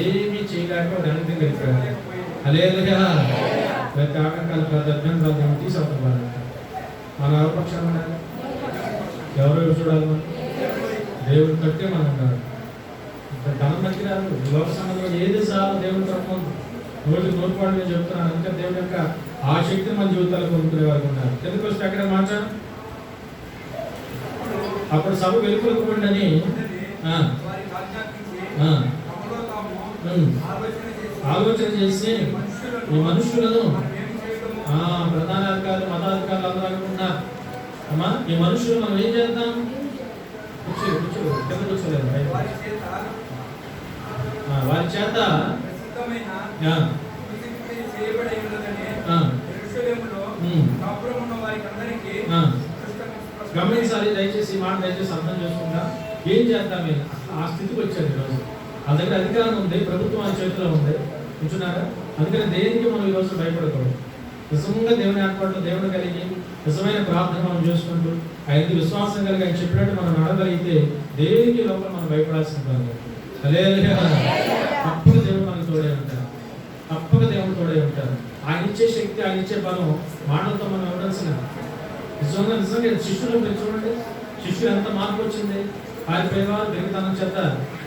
ఏమీ చేయలేక వెనక్కి వెళ్ళిపోయారు. హల్లెలూయా. ప్రతి ఆటంకాలు, ప్రతి అభ్యంతరాలు తీసుకుంటున్నారు. మన అవపక్షం ఉండాలి. ఎవరెవరు చూడాలి? మనం దేవుడు కట్టే మనం ఉండాలి. ధనం మంచి రాదు. లోక సంబంధంలో ఏది సార్ దేవుడు తప్ప రోజు నోటుపాటు నేను చెప్తున్నాను. ఇంకా దేవుడి యొక్క ఆ శక్తిని మన జీవితాలు కొనుక్కునే వారికి ఉన్నారు. ఎందుకు వస్తే అక్కడ మాట అప్పుడు సభ వెలుపులకు ఉండని ఆలోచన చేసి ఈ మనుషులను ప్రధానాధికారులు, మతాధికారులు అందరూ ఉన్నారు. అమ్మా, ఈ మనుషులు మనం ఏం చేద్దాం? కూర్చోలేదు. వారి చేత గమనించాలి. దయచేసి ఈ మాట దయచేసి అర్థం చేసుకుంటా. ఏం చేద్దాం? ఆ స్థితికి వచ్చారు ఈరోజు. ఆ దగ్గర అధికారం ఉంది, ప్రభుత్వం ఆ చేతిలో ఉంది. కూర్చున్నారా? అందుకని దేనికి మనం ఈరోజు భయపడకూడదు. నిజంగా దేవుని ఏర్పాట్లు దేవుడు కలిగి నిజమైన ప్రార్థన మనం చేసుకుంటూ ఆయన విశ్వాసం కలిగి ఆయన చెప్పినట్టు మనం నడగలిగితే దేనికి లోపల మనం భయపడాల్సిన పని. హల్లెలూయా. తప్పక దేవుడు మనకు తోడే ఉంటారు. తప్పక దేవుడు తోడే ఉంటారు. ఆయన ఇచ్చే శక్తి, ఆయన ఇచ్చే బలం మాటలతో మనం ఇవ్వాల్సిన నిజంగా శిష్యులు చూడండి. శిష్యులు ఎంత మార్పు వచ్చింది. పారిపోయేవారు పెరుగుతనం చేత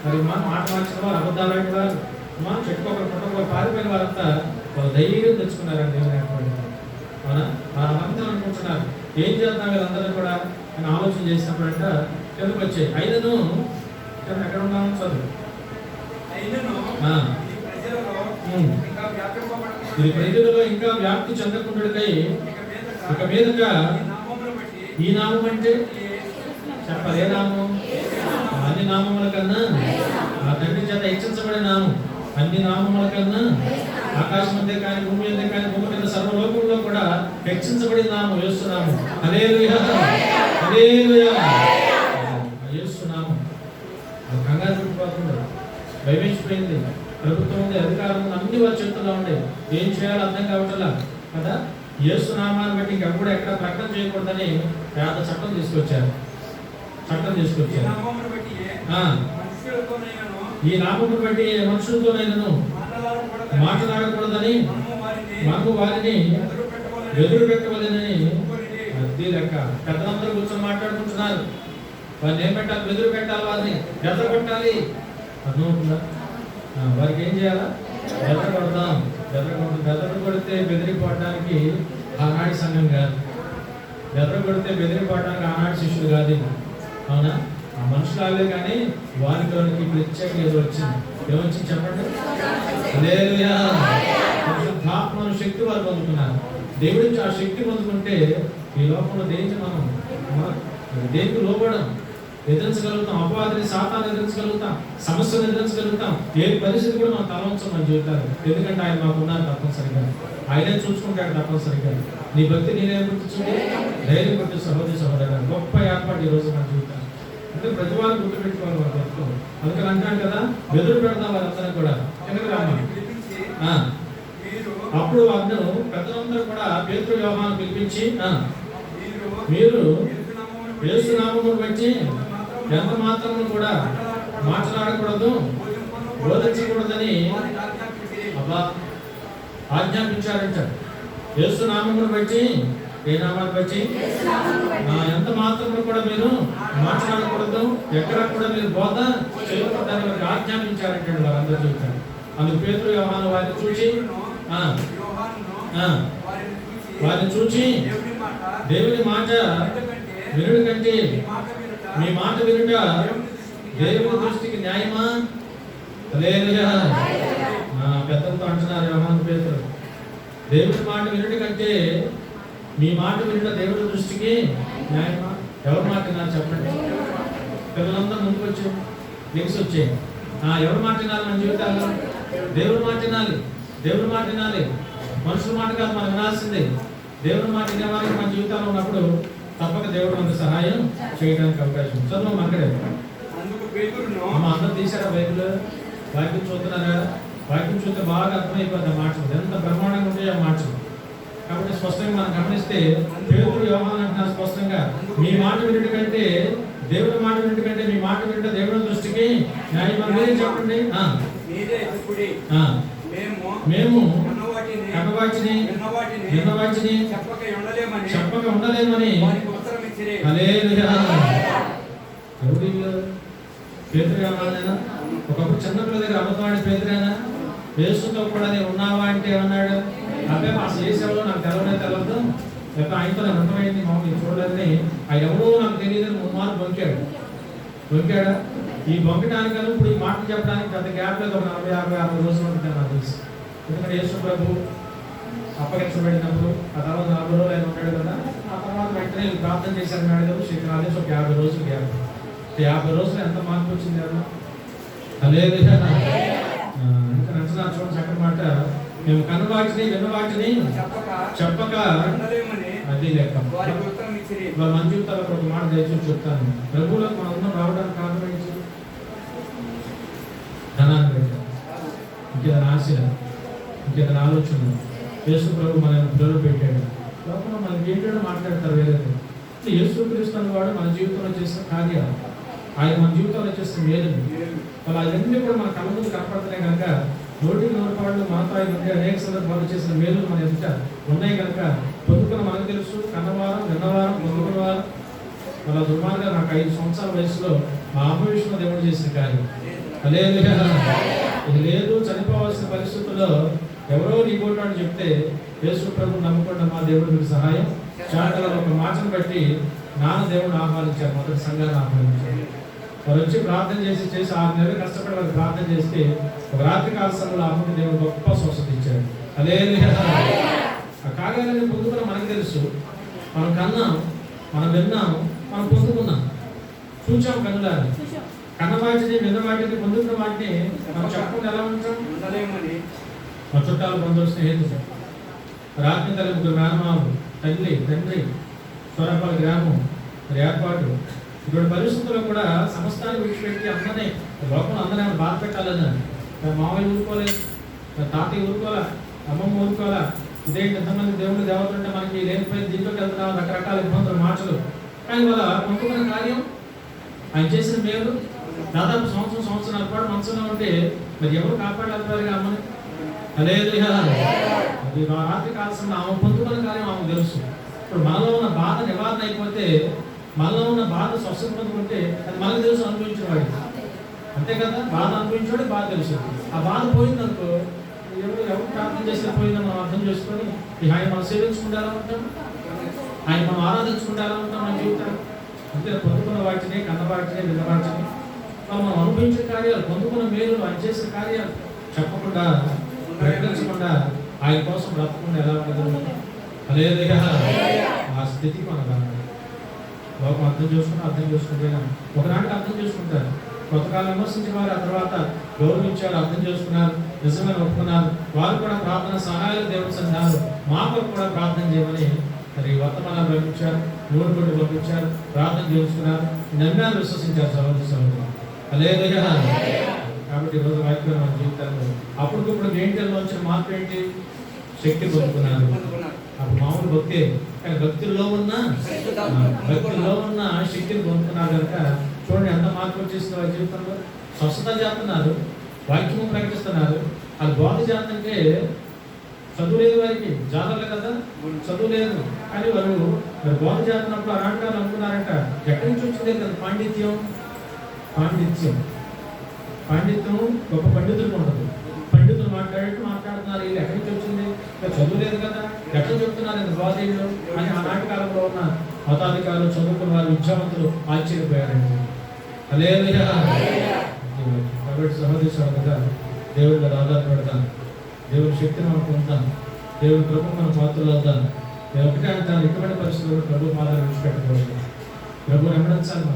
మరి మాట మార్చిన వారు, అబద్ధాలు ఆడిన వారు, చెట్టుకొకరు పుట్టకొకరు పారిపోయిన వారంతా వాళ్ళు ధైర్యం తెచ్చుకున్నారండి దేవుని ఏర్పాటు. అవునా? వాళ్ళంతా అనుకుంటున్నారు ఏం చేద్దాం వీళ్ళందరూ కూడా అని ఆలోచన చేసినప్పుడు అంట కిందకు వచ్చాయి. అయినను ఎక్కడ ఉన్నాము చదువు. ఇది ప్రజలలో ఇంకా వ్యాప్తి చెందకుండాకై ఇక మీదట ఈ నామం అంటే చెప్పాలి. ఏ నామం? అన్ని నామముల కన్నా ఆ తండ్రి చేత హెచ్చించబడిన నామం. అన్ని నామముల కన్నా ఆకాశం అంతే కానీ భూమి అంతే కానీ భూమి కింద సర్వలోకంలో కూడా హెచ్చించబడిన నామం యేసు నామం. హల్లెలూయా. హల్లెలూయా. యేసు నామం. కంగారు చుట్టుపోతుంది, భయమేసిపోయింది. ప్రభుత్వం ఉంది, అధికారం ఉంది, అన్ని వారి చేతుల్లో ఉండే. ఏం చేయాలో అర్థం కావట్లా కదా. యేసు నామాన్ని బట్టి ఇంకెప్పుడు ఎక్కడ ప్రకటన చేయకూడదని పేద చట్టం తీసుకొచ్చారు. ఈ నామమును బట్టి మనుషులతోనైనను మాట్లాడకూడదని మనము వారిని ఎదురు పెట్టవలెనని అద్దీ లెక్క. పెద్దలందరూ కూర్చొని మాట్లాడుకుంటున్నారు. వారిని ఏం పెట్టాలి? ఎదురు పెట్టాలి, వారిని ఎదురు పెట్టాలి. అర్థమవుతుందా? వారికి ఏం చేయాలా? ఎదురు కొడతాం. ఎదురు కొడితే బెదిరిపోవడానికి ఆనాటి సంఘం కాదు. ఎదురు కొడితే బెదిరిపోవడానికి ఆనాటి శిష్యులు కాదు. అవునా? ఆ మనుషులాలే కానీ వారిలోనికి ప్రత్యేక ఏదో వచ్చింది. ఏమొచ్చింది చెప్పండి? హల్లెలూయా. పరిశుద్ధాత్మను శక్తి వారు పొందుకున్నారు. దేవుడి నుంచి ఆ శక్తి పొందుకుంటే ఈ లోకంలో దేనికి మనం దేనికి లోబడం, ఎదిరించగలుగుతాం. అపవాదిని, సాతాన్ని ఎదిరించగలుగుతాం, సమస్యను ఎదిరించగలుగుతాం. ఏ పరిస్థితి కూడా మనం తలవంచం మన జీవితాలు. ఎందుకంటే ఆయన మాకు ఉన్నారు తప్పనిసరిగా. ఆయనే చూసుకుంటాడు తప్పనిసరిగా. నీ భక్తి నేనే గుర్తించుంటే ధైర్యం కొట్టి సహోదరి సహోదరు. గొప్ప ఏర్పాటు ఈ రోజు మన జీవితాలు. అంటే ప్రతి వారు గుర్తుపెట్టుకోవాలి వారి భక్తులు. అందుకని అంటాను కదా, ఎదురు పెడతాం వారందరూ కూడా. ఎందుకు రామ్మా? అప్పుడు వాళ్ళు పెద్దలందరూ కూడా పేతురు యోహాను పిలిపించి, మీరు యేసు నామమును బట్టి ఎంత మాత్రము కూడా మాట్లాడకూడదు, బోధించకూడదని ఆజ్ఞాపించారంట. యేసు నామమును బట్టి, ఏ నామాన్ని బట్టి? ఎంత మాత్రము కూడా మీరు మాట్లాడకూడదు, ఎక్కడ కూడా మీరు బోధ చేయకూడదని వారికి ఆజ్ఞాపించారంటే వారందరూ చూశారు. అందుకు పేతురు యోహాను వారిని చూసి దేవుని మాట వినుడు కంటే మీ మాట వినుట దేవుని దృష్టికి న్యాయమా? హల్లెలూయా. పెద్దలతో అంటున్నారు యోహాను పేతురు, దేవుని మాట వినుట కంటే మీ మాట వినుట దేవుడి దృష్టికి న్యాయమా? ఎవరు మాట విన్నారు చెప్పండి? పిల్లలందరూ ముందుకు వచ్చాయి, లింక్స్ వచ్చాయి. ఎవరు మాట వినాలి మన జీవితాల్లో? దేవుడి మాట వినాలి. దేవుడి మాట వినాలి. మనుషుల మాట కాదు మనం వినాల్సిందే. దేవుడి మాట వినేవారికి మన జీవితాల్లో ఉన్నప్పుడు తప్పక దేవుడు మనకు సహాయం చేయడానికి అవకాశం. చదువు అక్కడే అందరూ తీసారా బైబిల్? వాక్యం చూస్తున్నారా? వాక్యం చూస్తే బాగా అర్థమైపోతుంది ఆ మాటలు, ఎంత బ్రహ్మాండంగా ఉంటాయి ఆ మాటలు. కాబట్టి స్పష్టంగా మనం గమనిస్తే పేతురు యోహాను అంటున్నారు స్పష్టంగా, మీ మాట వినుట కంటే దేవుడి మాట వినుట కంటే మీ మాట వినుట దేవుడి దృష్టికి న్యాయం. చెప్పండి. మేము కనవాటిని చెప్పక ఉండలేమని. హల్లెలూయా. పేతురు యోహానేనా? ఒకప్పుడు చిన్నపిల్ల దగ్గర అబద్ధమాడి పేతురేనా? యేసుతో కూడా నేను ఉన్నావా అంటే ఏమన్నాడు? అబ్బాయి మా చేసేవాళ్ళు నాకు తెలవదు, లేకపోతే ఆయనతో నాకు అర్థమైంది, మామూలు చూడలేదని ఆయన ఎవరో నాకు తెలియదని ముమ్మారు బొంకాడా? ఈ బొంకటానికను ఇప్పుడు ఈ మాటలు చెప్పడానికి పెద్ద గ్యాప్ లేదు. ఒక 40-60 రోజులు ఉంటుంది నాకు తెలుసు. ఎందుకంటే యేసు ప్రభు అప్పగించబడినప్పుడు ఆ తర్వాత 40 రోజులు ఆయన ఉంటాడు కదా. ఆ తర్వాత వెంటనే ప్రార్థన చేశారు మేడం శిఖరాలు. ఒక 50 రోజులు గ్యాప్. 50 రోజులు ఎంత మార్పు వచ్చింది కదా. హల్లెలూయా. ఇంకా నచ్చిన చూడండి చక్కటి మాట, మేము కనువాటిని విన్నవాటిని చెప్పక అది లెక్క. మన జీవితాల్లో ఒక మాట దయచేసి చెప్తాను. ప్రభువులో మనం ఉన్న రావడానికి కారణం ఏంటి? ధనాన్ని పెట్టాం, ఇంకేదైనా ఆశ, ఇంకేదైనా ఆలోచన. యేసు ప్రభు మన పిల్లలు పెట్టాడు. లోపల మనకి ఏంటో మాట్లాడతారు వేరేది. యేసు క్రీస్తు వాడు మన జీవితంలో చేసిన కార్యాలు, ఆయన మన జీవితంలో చేసిన మేలు, వాళ్ళు అవన్నీ కూడా మన కళ్ళ ముందు కనపడుతున్నాయి కనుక నోటికి నోటిపాళ్ళు మనతో ఆయన అనేక సందర్భాలు చేసిన మేలు మన ఎదుట ఉన్నాయి కనుక పొందుకున్న మనకు తెలుసు. కన్నవారం, విన్నవారం, పొందుకున్నవారం. వాళ్ళ దుర్మార్గా నాకు 5 సంవత్సరాల వయసులో మా అమ్మ విషయంలో దేవుడు చేసిన కార్యం. హల్లెలూయా. ఇది లేదు, చనిపోవాల్సిన పరిస్థితుల్లో ఎవరో నీ కొట్టాడు చెప్తే యేసు ప్రభు నమ్ముకున్న మా దేవుడు మీకు సహాయం చేయాలని ఒక మాటను బట్టి నాన్న దేవుడు ఆహ్వానించారు. మొదటి సంఘాన్ని ఆహ్వానించారు. వారు వచ్చి ప్రార్థన చేసి 6 నెలలు కష్టపడి వారు ప్రార్థన చేస్తే ఒక రాత్రి కాల సమయంలో అమ్మకి దేవుడు గొప్ప స్వస్థత ఇచ్చాడు. హల్లెలూయా. ఆ కార్యాలన్నీ పొందుకున్న మనకు తెలుసు. మనం కన్నాం, మనం విన్నాం, మనం పొందుకున్నాం, చూచాం కనులారా. కన్న వాటిని, విన్న వాటిని, పొందుకున్న వాటిని మనం చెప్పకుండా ఎలా ఉంటాం? మా చుట్టాలు, బంధువులు, స్నేహితులు, రాత్రి తల్లి, 3 మేనమామలు, తండ్రి, సొరపాల గ్రామం, ఏర్పాటు, ఇటువంటి పరిస్థితుల్లో కూడా సమస్తాన్ని విడిచిపెట్టి అందరినీ లోపల అందరినీ బాధ పెట్టాలని మామయ్య ఊరుకోలేదు, తాతయ్య ఊరుకోవాలా, అమ్మమ్మ ఊరుకోవాలా. ఇదేంటి ఎంతమంది దేవుడు దేవతలు ఉంటే మనకి లేనిపోయిన దీంట్లోకి వెళ్తున్నాం, రకరకాల ఇబ్బందులు, మాటలు. కానీ వాళ్ళ పొందుకున్న కార్యం, ఆయన చేసిన మేలు దాదాపు సంవత్సరాల పాటు మనసులో ఉంటే మరి ఎవరు కాపాడాలి అమ్మని? హల్లెలూయా. అది రాత్రి కాల్సిన ఆమె పొందుకున్న కార్యం ఆమె తెలుసు. ఇప్పుడు మనలో ఉన్న బాధ నివారణ అయిపోతే, మనలో ఉన్న బాధ స్వస్థత పొందుకుంటే అది మనకు తెలుసు, అనుభవించిన వాడికి. అంతే కదా, బాధ అనుభవించాడు, బాధ తెలుసు. ఆ బాధ పోయిందనుకో, ఎవరు ప్రార్థన చేసిన పోయిందని మనం అర్థం చేసుకొని ఆయన మనం సేవించుకుంటా ఉంటాం, ఆయన మనం ఆరాధించుకుంటా ఉంటాం మన జీవితం. అంటే పొందుకున్న వాటిని, కన్న వాటిని, విన్న వాటిని మనం అనుభవించిన కార్యాలు, పొందుకున్న మేలు, ఆయన చేసిన కార్యాలు చెప్పకుండా, ప్రకటించకుండా, ఆయన కోసం బ్రతకుండా ఎలా ఉండదు? హల్లెలూయా. ఆ స్థితికి మనం రావాలి. లోకం అర్థం చేసుకుంటే ఒకనాటికి అర్థం చేసుకుంటారు. కొంతకాలం విమర్శించిన వారు ఆ తర్వాత గౌరవించారు, అర్థం చేసుకున్నారు, నిజంగా ఒప్పుకున్నారు. వారు కూడా ప్రార్థన సహాయాలు దేవుడు సన్నాలు మా కొరకు కూడా ప్రార్థన చేయమని మరి వర్తమానాలు పంపించారు, నూనె కొట్టి పంపించారు, ప్రార్థన చేసుకున్నారు, నమ్మారు, విశ్వసించారు సహోదరి సహోదరులు. హల్లెలూయా. కాబట్టి ఈరోజు వాక్యం మన జీవితాల్లో అప్పటికప్పుడు గేంటల్లో వచ్చిన మార్పు ఏంటి? శక్తి పొందుకున్నారు. అప్పుడు మామూలు భక్తి, కానీ భక్తుల్లో ఉన్న శక్తిని పొందుకున్నారు కనుక చూడండి ఎంత మార్పు వచ్చేస్తుంది వారి జీవితంలో. స్వస్థత చేస్తున్నారు, వాక్యము ప్రకటిస్తున్నారు. అది బోధ చేస్తుంటే చదువు లేదు, వారికి జాతరలే కదా, చదువు లేదు. కానీ వారు మరి బోధ చేస్తున్నప్పుడు అలాంటి అనుకున్నారంట, ఎక్కడి నుంచి వచ్చిందే కదా పాండిత్యం. గొప్ప పండితులకు ఉండదు. పండితులు మాట్లాడుతున్నారు, వీళ్ళు ఎక్కడి నుంచి వచ్చింది, చదువు లేదు కదా, ఎక్కడ చెప్తున్నారు ఇంత బాధలు అని ఆనాటి కాలంలో ఉన్న మతాధికారులు, చదువుకున్న వారు, విద్యావంతులు ఆశ్చర్యపోయారండి. హల్లెలూయా. కాబట్టి సహోదరులుగా దేవుడి మీద ఆధారపడతాను, దేవుడి శక్తిని మనం పొందుతాం, దేవుడి కృప మనం పాత్రలు అవుతాం. నేను ఒకటే అంటాను, ఎటువంటి పరిస్థితుల్లో ప్రభు పాదాలు విడిచిపెట్టకూడదు. ప్రభుని వెంబడించాలి.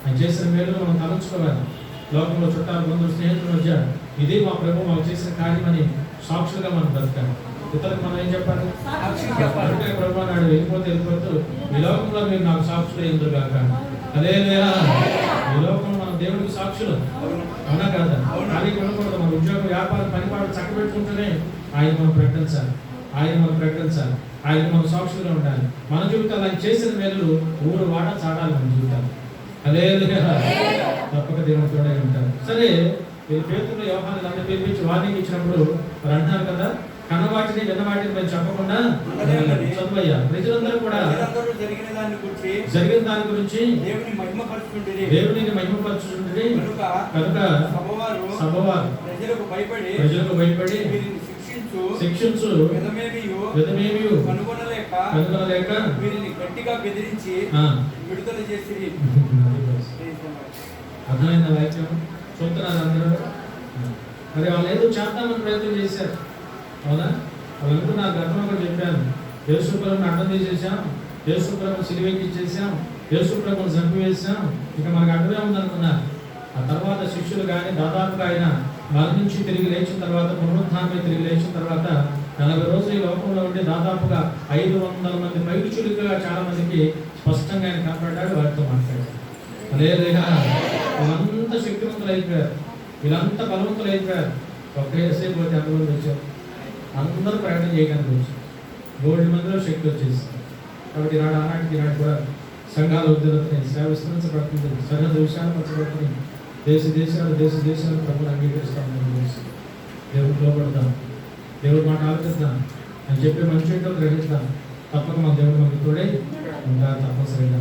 ఆయన చేసిన మేలు మనం తలంచుకోవాలి. లోకంలో చుట్టాలు, బంధువులు, స్నేహితుల మధ్య ఇది మా ప్రభు మాకు చేసిన కార్యమని సాక్షులుగా మనం బతకాలి. ఇతరులకు మనం ఏం చెప్పాలి? ప్రభు నాడు వెళ్ళిపోతూ ఈ లోకంలో మీరు నాకు సాక్షులు ఎందుకు కాక. హల్లెలూయా. ఈ లోకంలో మనం దేవుడికి సాక్షులు, అవునా కాదా? కానీ కొనకూడదు. మన ఉద్యోగం, వ్యాపారం, పనిపాటు చక్కబెట్టుకుంటూనే ఆయన మనం ప్రకటించాలి, ఆయన మనం సాక్షులుగా ఉండాలి. మన జీవితాలు ఆయన చేసిన మేలు ఊరు వాడ చాటాలి మన జీవితాలు. హల్లెలూయా. తప్పక దేవుడు తోడే ఉంటారు. సరే, వీళ్ళు పేతురు, యోహాను అందరూ పిలిపించి వార్నింగ్ ఇచ్చినప్పుడు వారు అంటున్నారు కదా, కన్నవాటిని విన్నవాటిని మేము చెప్పకుండా చదువయ్యా. ప్రజలందరూ కూడా జరిగిన దాని గురించి దేవునికి మహిమపరచుచుండిరి కనుక సభవారు ప్రజలకు భయపడి శిక్షించు విధమేమియు కనుగొనలేక వీరిని గట్టిగా బెదిరించి విడుదల చేసిరి. అర్థమైన వాక్యం చూస్తున్నారు అందరూ. మరి వాళ్ళు ఏదో చేద్దామని ప్రయత్నం చేశారు, అవునా? వాళ్ళు అనుకున్నారు, గతంలో కూడా చెప్పాను, యేసుప్రభుని అడ్డం తీసేసాం, యేసుప్రభుని సిలువెక్కిచ్చేసాం, యేసుప్రభుని చంపివేసాం, ఇక మనకు అడ్డమే ఉందనుకున్నారు. ఆ తర్వాత శిష్యులు కానీ దాదాపుగా ఆయన మరణించి తిరిగి లేచిన తర్వాత, పునరుత్థానమై తిరిగి లేచిన తర్వాత 40 రోజులు ఈ లోకంలో ఉండి దాదాపుగా 500 మంది పైచులుగా చాలా మందికి స్పష్టంగా ఆయన కనపడ్డాడు, వారితో మాట్లాడాడు. హల్లెలూయా. వీళ్ళంతా శక్తివంతులు అయిపోయారు, వీళ్ళంతా బలవంతులు అయిపోయారు. ఒకేసేపు పోతే అందరూ వచ్చారు, అందరూ ప్రకటన చేయడానికి వచ్చారు. 3 మందిలో శక్తి వచ్చేసింది. కాబట్టి ఆనాటికి కూడా సంఘాల ఉద్యోగతని సేవ విస్తరించబడుతుంది, సరిహద్ద విషయాలు పంచబడుతుంది. దేశాలు ప్రభుత్వం అంగీకరిస్తామని తెలిసి దేవుడు లోపడదాం, దేవుడు మాట ఆలోచిద్దాం అని చెప్పి మంచి ఏంటో గ్రహిద్దాం. తప్పక మా దేవుడు మనకు తోడే ఉంటారు తప్పనిసరిగా.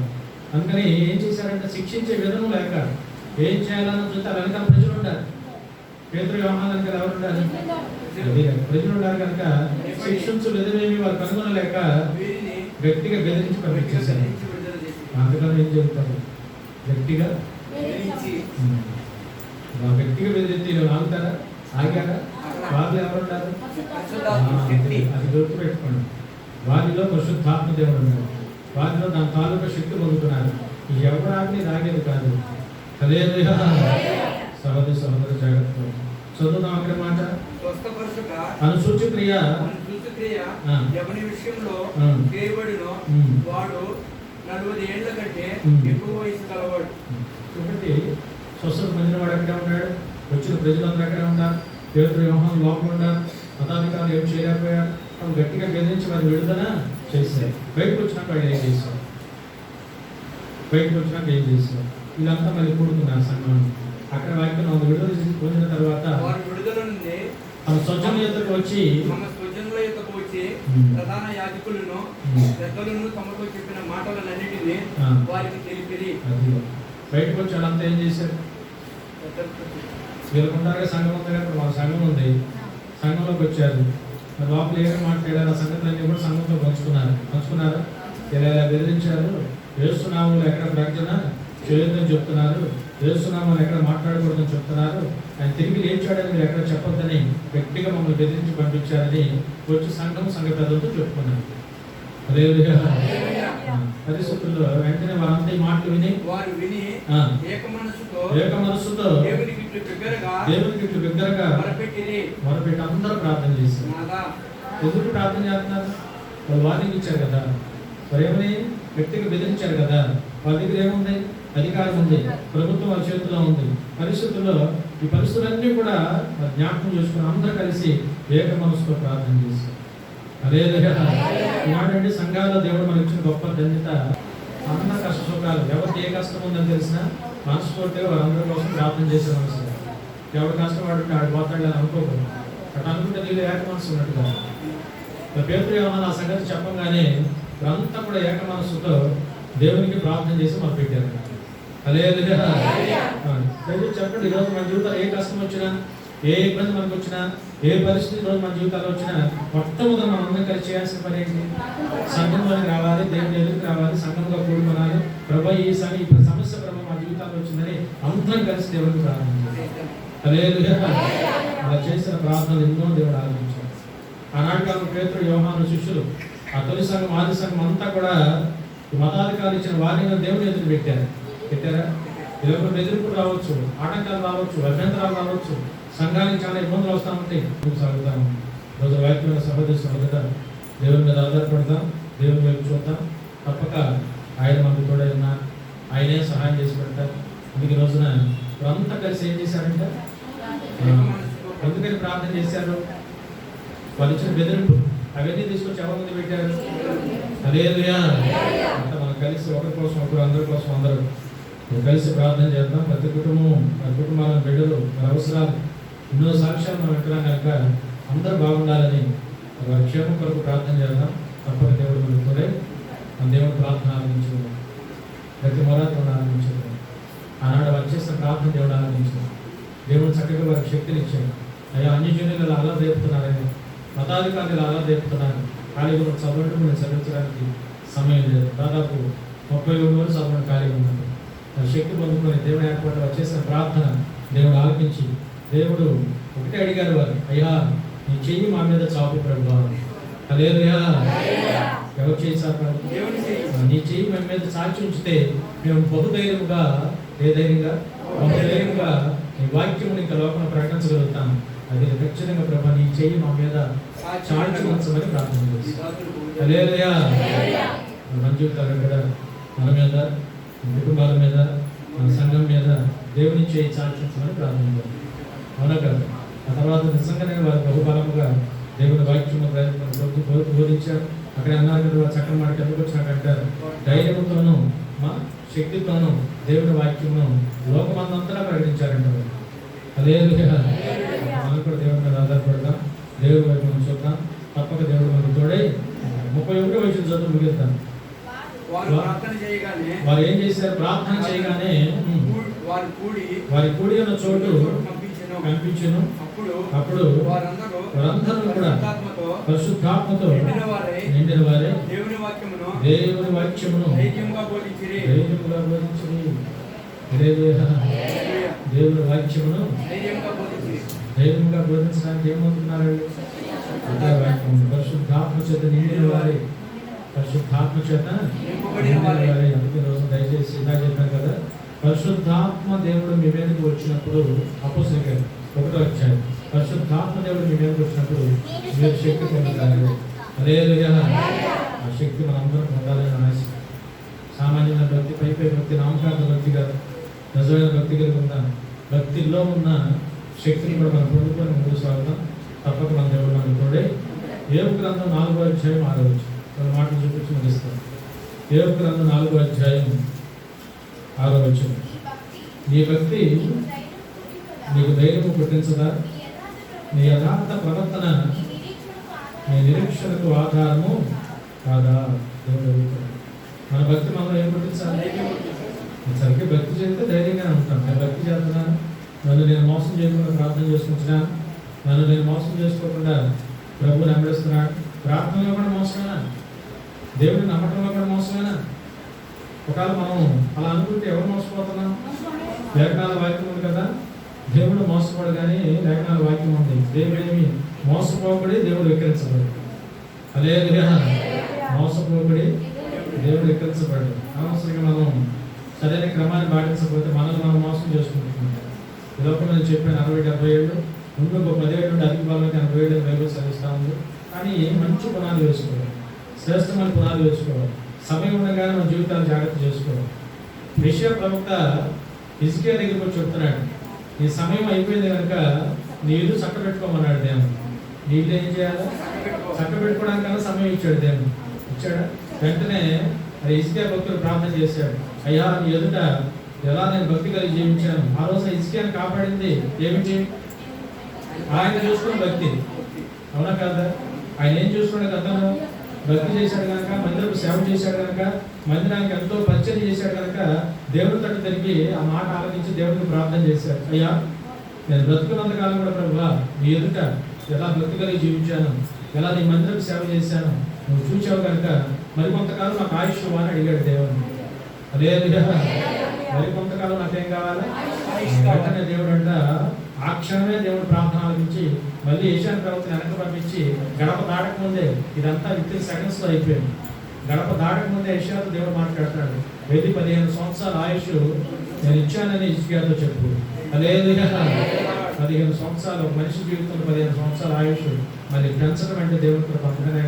అందుకని ఏం చేశారంటే, శిక్షించే విధము లేక ఏం చేయాలని చూస్తే వెనకాల ప్రజలు ఉండాలి. పేతురు, యోహాను వెనకాల ఎవరు ఉండాలి? ప్రజలు ఉండాలి. కనుక శిక్షించు విధమేమి వారు కనుగొనలేక గట్టిగా బెదిరించి పంపించేశారు. అంతకన్నా ఏం చెబుతారు? గట్టిగా బెదిరించి ఆగుతారా? ఆగారా? వారిలో ఎవరు ఉండాలి? అది గుర్తు పెట్టుకోండి. వారిలో పరిశుద్ధాత్మ దేవుడు ఉన్నారు, వారిలో దాని తాలూకా శక్తి పొందుతున్నారు. ఎవరు ఆగి ఆగేది కాదు. హల్లెలూయా. సహోదరు జాగ్రత్త చదువుదాం. అక్కడ మాట అనుసూచి క్రియ ఎవరి విషయంలో చేయబడినో వాడు 40 ఏళ్ల కంటే ఎక్కువ వయసు కలవాడు. కాబట్టి స్వస్థత పొందిన వాడు అక్కడే ఉన్నాడు, వచ్చిన ప్రజలందరూ అక్కడే ఉన్నారు. పేతురు, యోహాను లోపల ఉన్నారు. మతాధికారులు ఏం చేయలేకపోయారు. వాళ్ళు గట్టిగా బెదిరించి వారు విడుదల చేశారు. బయటకు వచ్చినాక వాళ్ళు ఏం చేశారు? వీళ్ళంతా మళ్ళీ కూడుకున్నారు సంఘం. అక్కడ వాక్యం విడుదల పొందిన తర్వాత తమ స్వజనుల యొద్దకు వచ్చి ప్రధాన యాజకులను పెద్దలను తమతో చెప్పిన మాటలన్నిటినీ వారికి తెలిపిరి. బయటకు వచ్చి వాళ్ళంతా ఏం చేశారు? వీళ్ళకుంటారుగా సంఘం ఉంది కదా, వాళ్ళ సంఘం ఉంది, సంఘంలోకి వచ్చారు. లోపల ఏమేమి మాట్లాడారు ఆ సంగతులన్నీ కూడా సంఘంతో పంచుకున్నారా? ఇలా బెదిరించారు, వేస్తున్నాము ఎక్కడ ప్రకటన చేయొద్దని చెప్తున్నారు, యేసునామని ఎక్కడ మాట్లాడకూడదని చెప్తున్నారు. ఆయన తిరిగి లేచాడని మీరు ఎక్కడ చెప్పొద్దని గట్టిగా మమ్మల్ని బెదిరించి పంపించారని వచ్చి సంఘ పెద్దలతో చెప్పుకున్నారు. హల్లెలూయా. పరిస్థితుల్లో వెంటనే వారంతా ఈ మాటలు విని ఏక మనస్సుతో దేవునికి ఇట్లు బిగ్గరగా మొరపెట్టి అందరూ ప్రార్థన చేశారు. ఎందుకు ప్రార్థన చేస్తున్నారు? వాళ్ళు వార్నింగ్ ఇచ్చారు కదా, మరి ఏమని వ్యక్తికి బెదిరించారు కదా, వాళ్ళ దగ్గర ఏముంది? అధికారం ఉంది, ప్రభుత్వం వాళ్ళ చేతిలో ఉంది. పరిస్థితుల్లో ఈ పరిస్థితులన్నీ కూడా జ్ఞాపకం చేసుకుని అందరూ కలిసి ఏక మనసుతో ప్రార్థన చేశారు. అదేంటంటే సంఘాల్లో దేవుడు మనకి ఇచ్చిన గొప్ప ధన్యత. అందరి కష్ట సుఖాలు, ఎవరికి ఏ కష్టం ఉందని తెలిసినా మనస్ఫూర్తిగా వారందరి కోసం ప్రార్థన చేసే మనసు. ఎవరు కష్టపడుతుంటే ఆడు పోతాడు అని అనుకోకూడదు. అటు అనుకుంటే నీళ్ళు ఏక మనసు ఉన్నట్టుగా పేతురు ఏమన్నా ఆ సంగతి చెప్పగానే అంతా కూడా ఏక మనస్సుతో దేవునికి ప్రార్థన చేసి మొదలు పెట్టారు. హల్లెలూయా. చెప్పండి, ఈరోజు మన జీవితాలు ఏ కష్టం వచ్చినా, ఏ ఇబ్బంది మనకు వచ్చినా, ఏ పరిస్థితి రోజు మన జీవితాల్లో వచ్చినా మొట్టమొదటి మనం అందరం కలిసి చేయాల్సిన పని ఏంటి? సంఘంలోకి రావాలి, దేవుని ఎదురుకు రావాలి, సంఘంగా కూడుకోవాలి. ప్రభు ఈ సమస్య ప్రభు మా జీవితాల్లో వచ్చిందని అందరం కలిసి దేవుడికి ప్రార్థించాలి. హల్లెలూయా. అలా చేసిన ప్రార్థనలు ఎన్నో దేవుడు ఆలోచించారు. ఆనాటి కాలం పేతురు, యోహాను శిష్యులు, ఆ తొలి సంఘం, ఆది సంఘం అంతా కూడా మతాధికారులు ఇచ్చిన వారిని దేవుని ఎదురు పెట్టారా? ఇలాగ బెదిరింపులు రావచ్చు, ఆటంకాలు రావచ్చు, అభ్యంతరాలు రావచ్చు, సంఘానికి చాలా ఇబ్బందులు వస్తూ ఉంటాయి. సాగుతాం రోజు వాక్యమైన సహోదరు దేవుని మీద ఆధారపడతాం, దేవుని వైపు చూద్దాం. తప్పక ఆయన మనకు తోడై ఉన్నా, ఆయనే సహాయం చేసి పెడతారు. అందుకే రోజున అంతా కలిసి ఏం చేశారంటే, ఎందుకని ప్రార్థన చేశారు? వాళ్ళు ఇచ్చిన బెదిరింపు అవన్నీ తీసుకొచ్చి ఎవరి ముందు పెట్టారు? హల్లెలూయా. అంతా మనం కలిసి ఒకరి కోసం ఒకరు, అందరి కోసం అందరూ కలిసి ప్రార్థన చేద్దాం. ప్రతి కుటుంబాల బిడ్డలు, మన అవసరాలు, ఎన్నో సాక్ష్యాలు మనం ఎక్కడ కనుక అందరూ బాగుండాలని వారి క్షేమం కొరకు ప్రార్థన చేద్దాం. తప్పక దేవుడు మనకు తోడై మన దేవుడు ప్రార్థన ఆరంభించుకుందాం. ప్రతి మొరాత్మను ఆరంభించుకుందాం. ఆనాడు వారు చేసిన ప్రార్థన దేవుడు ఆరంభించాడు. దేవుడు చక్కగా వారికి శక్తిని ఇచ్చాడు. అయ్యా, అన్యజనులు అలా రేపుతున్నారని, మతాధికారులు అలా రేపుతున్నారు. ఖాళీగా చదవడం నేను చదివించడానికి సమయం లేదు. దాదాపు 31 రోజులు చదవడం ఖాళీగా ఉన్నాను. శక్తి పొందుకొని దేవుడు ఏర్పాటు చేసిన ప్రార్థన దేవుడు ఆలకించి, దేవుడు ఒకటే అడిగారు వారు, అయ్యా నీ చెయ్యి మా మీద చాపు ప్రభువా. హల్లెలూయా. ఎవరు చేయి చాపారు? నీ చెయ్యి మా మీద చాచి ఉంచితే మేము బహుధైర్యముగా నీ వాక్యముని ఇంకా లోపల ప్రకటించగలుగుతాం. అది ఖచ్చితంగా ప్రభా నీ చెయ్యి మా మీద చాచి ఉంచమని ప్రార్థన చేస్తాం. హల్లెలూయా. మన జీవితాలు కూడా మన మీద, కుటుంబాల మీద, మన సంఘం మీద దేవుని చేయి చాల్చించమని ప్రార్థించారు. అవునా కదా? ఆ తర్వాత నిజంగానే వారు బహుబలముగా దేవుని వాక్యము బోధించారు. అక్కడ అన్నారు కదా, వారు చక్కని మాట ఎందుకు వచ్చినట్టు ధైర్యంతోనూ మా శక్తితోనూ దేవుని వాక్యమును లోకమందంతా ప్రకటించారంట. హల్లెలూయా. మనం కూడా దేవుని మీద ఆధారపడదాం, దేవుని వైపు మనం చూద్దాం. తప్పక దేవుడు మనకు తోడై 31వ వచనం చదువు ముగిద్దాం. వారు ఏం చేశారు? ప్రార్థన చేయగానే వారి కూడి ఉన్న చోటు కనిపించెను. అప్పుడు వారందరూ కూడా పరిశుద్ధాత్మతో నిండిన వారే దేవుని వాక్యమును ధైర్యముగా బోధించిరి. దేవుని వాక్యమును ధైర్యంగా బోధించడానికి ఏమవుతున్నారు? పరిశుద్ధాత్మ చేత నిండిన వారే, పరిశుద్ధాత్మ చేత నిండిన వారే. అందుకే రోజు దయచేసి ఇలా చెప్పాను కదా, పరిశుద్ధాత్మ దేవుడు మీ మీదకి వచ్చినప్పుడు, అపోస్తలుల 1వ అధ్యాయం, పరిశుద్ధాత్మ దేవుడు మీ మీదకి వచ్చినప్పుడు మీరు శక్తి పొందుతారు. హల్లెలూయా. ఆ శక్తి మనందరం పొందాలని ఆశ. సామాన్యమైన భక్తి, పై భక్తి, నామకార్థ భక్తి కాదు, నిజమైన భక్తి కలిగి ఉన్న భక్తిలో ఉన్న శక్తిని కూడా మనం పొందుకొని ముందుకు సాగుతాం. తప్పక మన దేవుడు మనకు తోడే. యోబు గ్రంథం 4వ అధ్యాయం 6వ వచనం కొన్ని మాటలు చూపించి ముగిస్తాం. యోబు గ్రంథం 4వ అధ్యాయం 6వ వచనం, నీ భక్తి నీకు ధైర్యము పుట్టించదా? నీ యథార్థ ప్రవర్తన నీ నిరీక్షణకు ఆధారము కాదా? దేవుడు అడుగుతాడు. మన భక్తి మనం ఏం పుట్టించాలి? సరిగ్గా భక్తి చేస్తే ధైర్యంగానే ఉంటాం. నేను భక్తి చేస్తున్నాను, నన్ను నేను మోసం చేయకుండా ప్రార్థన చేసుకుంటున్నాను, నన్ను నేను మోసం చేసుకోకుండా ప్రభువుని వెంబడిస్తున్నాడు. ప్రార్థనలో కూడా మోసమేనా? దేవుడిని నమ్మకంలో కూడా మోసమేనా? ఒకవేళ మనం అలా అనుకుంటే ఎవరు మోసపోతున్నాం? లేఖనాల వాక్యం ఉంది కదా, దేవుడు మోసపోడు కానీ లేఖనాల వాక్యం ఉంది. దేవుడేమి మోసపోకడి, దేవుడు వికరించబడు. హల్లెలూయా. మోసపోకడి, దేవుడు వికరించబడు. అనవసరంగా మనం సరైన క్రమాన్ని పాటించకపోతే మనల్ని మనం మోసం చేసుకుంటున్నాం. ఈ లోపల నేను చెప్పాను 60-70 ఏళ్ళు ముందు 10 ఏళ్ళు నుండి అధిక బలమైతే 80 ఏళ్ళు బైబిల్ చదివిస్తూ ఉంది. కానీ మంచి పునాది వేసుకోవాలి, శ్రేష్టమైన పునాది వేసుకోవాలి. సమయం ఉండగానే మన జీవితాలు జాగ్రత్త చేసుకోవాలి. యెషయా ప్రవక్త హిజ్కియా దగ్గరికి వచ్చి చెప్తున్నాడు, నీ సమయం అయిపోయింది కనుక నీ ఇల్లు చక్కబెట్టుకోమన్నాడు దేవుడు. నీ ఇల్లు ఏం చేయాలి? చక్కబెట్టుకోవడానికన్నా సమయం ఇచ్చాడు దేవుడు. ఇచ్చాడా? వెంటనే హిజ్కియా భక్తుడు ప్రార్థన చేశాడు, అయ్యా నీ ఎదుట ఎలా నేను భక్తి కలిగి జీవించాను. ఆ రోజు హిజ్కియాని కాపాడింది ఏమిటి? ఆయన చూసుకున్న భక్తి. అవునా కాదా? ఆయన ఏం చూసుకునే గతంలో భక్తి చేశాడు కనుక, మందిరకు సేవ చేశాడు కనుక, మందిరానికి ఎంతో పరిచయం చేశాడు కనుక దేవుడి తట్టు తిరిగి ఆ మాట ఆలోచించి దేవుడికి ప్రార్థన చేశాడు, అయ్యా నేను బ్రతుకున్నంతకాలం కూడా ప్రభువా నీ ఎదుట ఎలా భక్తి కలిగి జీవించాను, ఎలా నీ మందిరకు సేవ చేశాను నువ్వు చూచావు కనుక మరి కొంతకాలం నాకు ఆయుష్ అని అడిగాడు దేవుడిని. అదే విధంగా మరి కొంతకాలం నాకేం కావాలి? వెంటనే దేవుడు అంట ఆ క్షణమే దేవుడు ప్రార్థన ఆలకించి మళ్ళీ యెషయా ప్రవక్తని వెనక్కి పంపించి గడప దాటక ముందే, ఇదంతా వితిన్ సెకండ్స్లో అయిపోయింది. గడప దాటక ముందే యెషయాతో దేవుడు మాట్లాడతాడు, 15 సంవత్సరాల ఆయుష్ నేను ఇచ్చానని హిజ్కియాతో చెప్పు. హల్లెలూయా. 15 సంవత్సరాలు, ఒక మనిషి జీవితంలో 15 సంవత్సరాల ఆయుష్ మళ్ళీ పెంచడం అంటే దేవుడితో పంపకనే.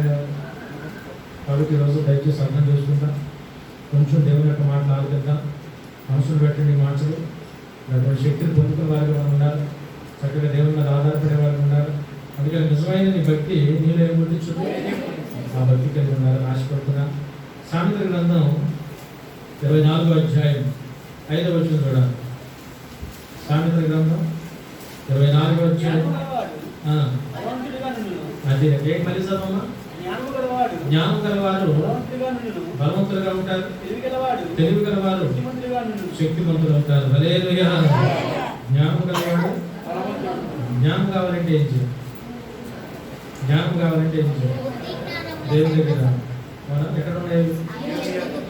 కాబట్టి ఈరోజు దయచేసి అర్థం చేసుకుంటాం, కొంచెం దేవుని యొక్క మాటలు ఆలోచిద్దాం. మనసులు పెట్టండి మాటలు, అటువంటి శక్తిని పొందుకునే వారికి మనం ఉండాలి. చక్కగా దేవుని మీద ఆధారపడే వారికి ఉండాలి. అందుకని నిజమైన నీ భక్తి నీలో ఏం గుర్తించు, ఆ భక్తి కలిగి ఉండాలని ఆశపడుతున్నా. సామెతల గ్రంథం 24వ అధ్యాయం 5వ వచనం చూడాలి. సామెతల గ్రంథం 24వ అధ్యాయం అది ఏం మళ్ళీ చదవమ్మా. జ్ఞానం గలవారు బలవంతులుగా ఉంటారు, తెలివి గలవారు శక్తివంతులు అవుతారు. హల్లెలూయా. జ్ఞానం గలవాడు, జ్ఞానం కావాలంటే ఏం చేయాలి? జ్ఞానం కావాలంటే ఏం చేయాలి? దేవుని దగ్గర ఎక్కడ ఉండేవి?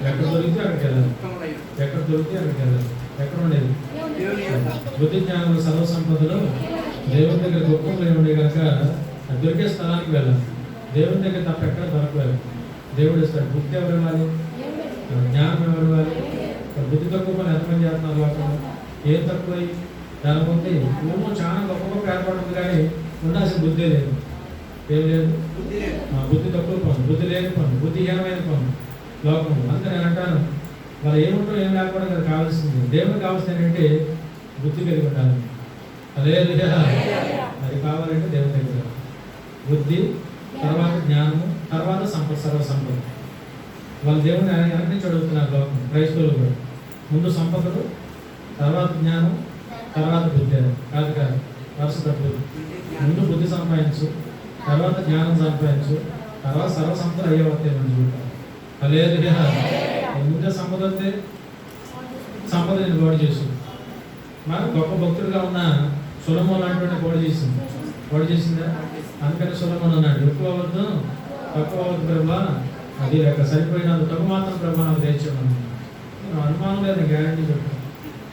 ఎక్కడ దొరికితే అక్కడికి వెళ్ళాలి, ఎక్కడ దొరికితే అక్కడికి వెళ్ళాలి. ఎక్కడ ఉండేది? బుద్ధి జ్ఞానం సర్వ సంపదలు దేవుని దగ్గర గొప్పలు ఉండే కనుక దొరికే స్థలానికి వెళ్ళాలి. దేవుని దగ్గర తప్ప ఎక్కడ దొరకలేదు. దేవుడు ఇస్తాడు. బుద్ధి ఎవరు ఇవ్వాలి? జ్ఞానం ఎవరు ఇవ్వాలి? బుద్ధి తక్కువ పని ఎంతమంది చేస్తున్నారు లోకంలో? ఏం తక్కువ? దాని ఉంది ఏమో చాలా గొప్ప గొప్ప ఏర్పడుతుంది కానీ ఉండాల్సిన బుద్ధి లేదు. ఏం లేదు? బుద్ధి తక్కువ పని, బుద్ధి లేని పని, బుద్ధిహీనమైన పని లోకంలో. అందుకే నేను అంటాను, వాళ్ళు ఏముంటారో ఏం లేకపోవడం కదా కావాల్సింది. దేవునికి కావాల్సింది ఏంటంటే బుద్ధి కలిగి ఉండాలి. అదే అది కావాలంటే దేవుని దగ్గర బుద్ధి, తర్వాత జ్ఞానము, తర్వాత సంపద, సర్వ సంపద. వాళ్ళు దేవుని వెనక నుంచి అడుగుతున్నారు లోకం, క్రైస్తవులు కూడా. ముందు సంపదలు, తర్వాత జ్ఞానం, తర్వాత బుద్ధి. కాదు కాదు, వరుస తప్పదు. ముందు బుద్ధి సంపాదించు, తర్వాత జ్ఞానం సంపాదించు, తర్వాత సర్వ సంపద అయ్యే వస్తే మన జీవితం. హల్లెలూయా. ముందే సంపద వస్తే సంపద నేను గోడ చేసు. మన గొప్ప భక్తుడిగా ఉన్న సొలొమోను లాంటి గోడ చేసింది. గోడ చేసిందా? అందుకని సొలొమోను అన్నాడు, ఎక్కువ అవ్వద్దు, తక్కువ అవ్వద్దు ప్రభా, అది లేక సరిపోయినంత తక్కువ మాత్రం ప్రభా నాకు తెచ్చామని. అనుమానం లేదు, గ్యారంటీ చెప్పాను.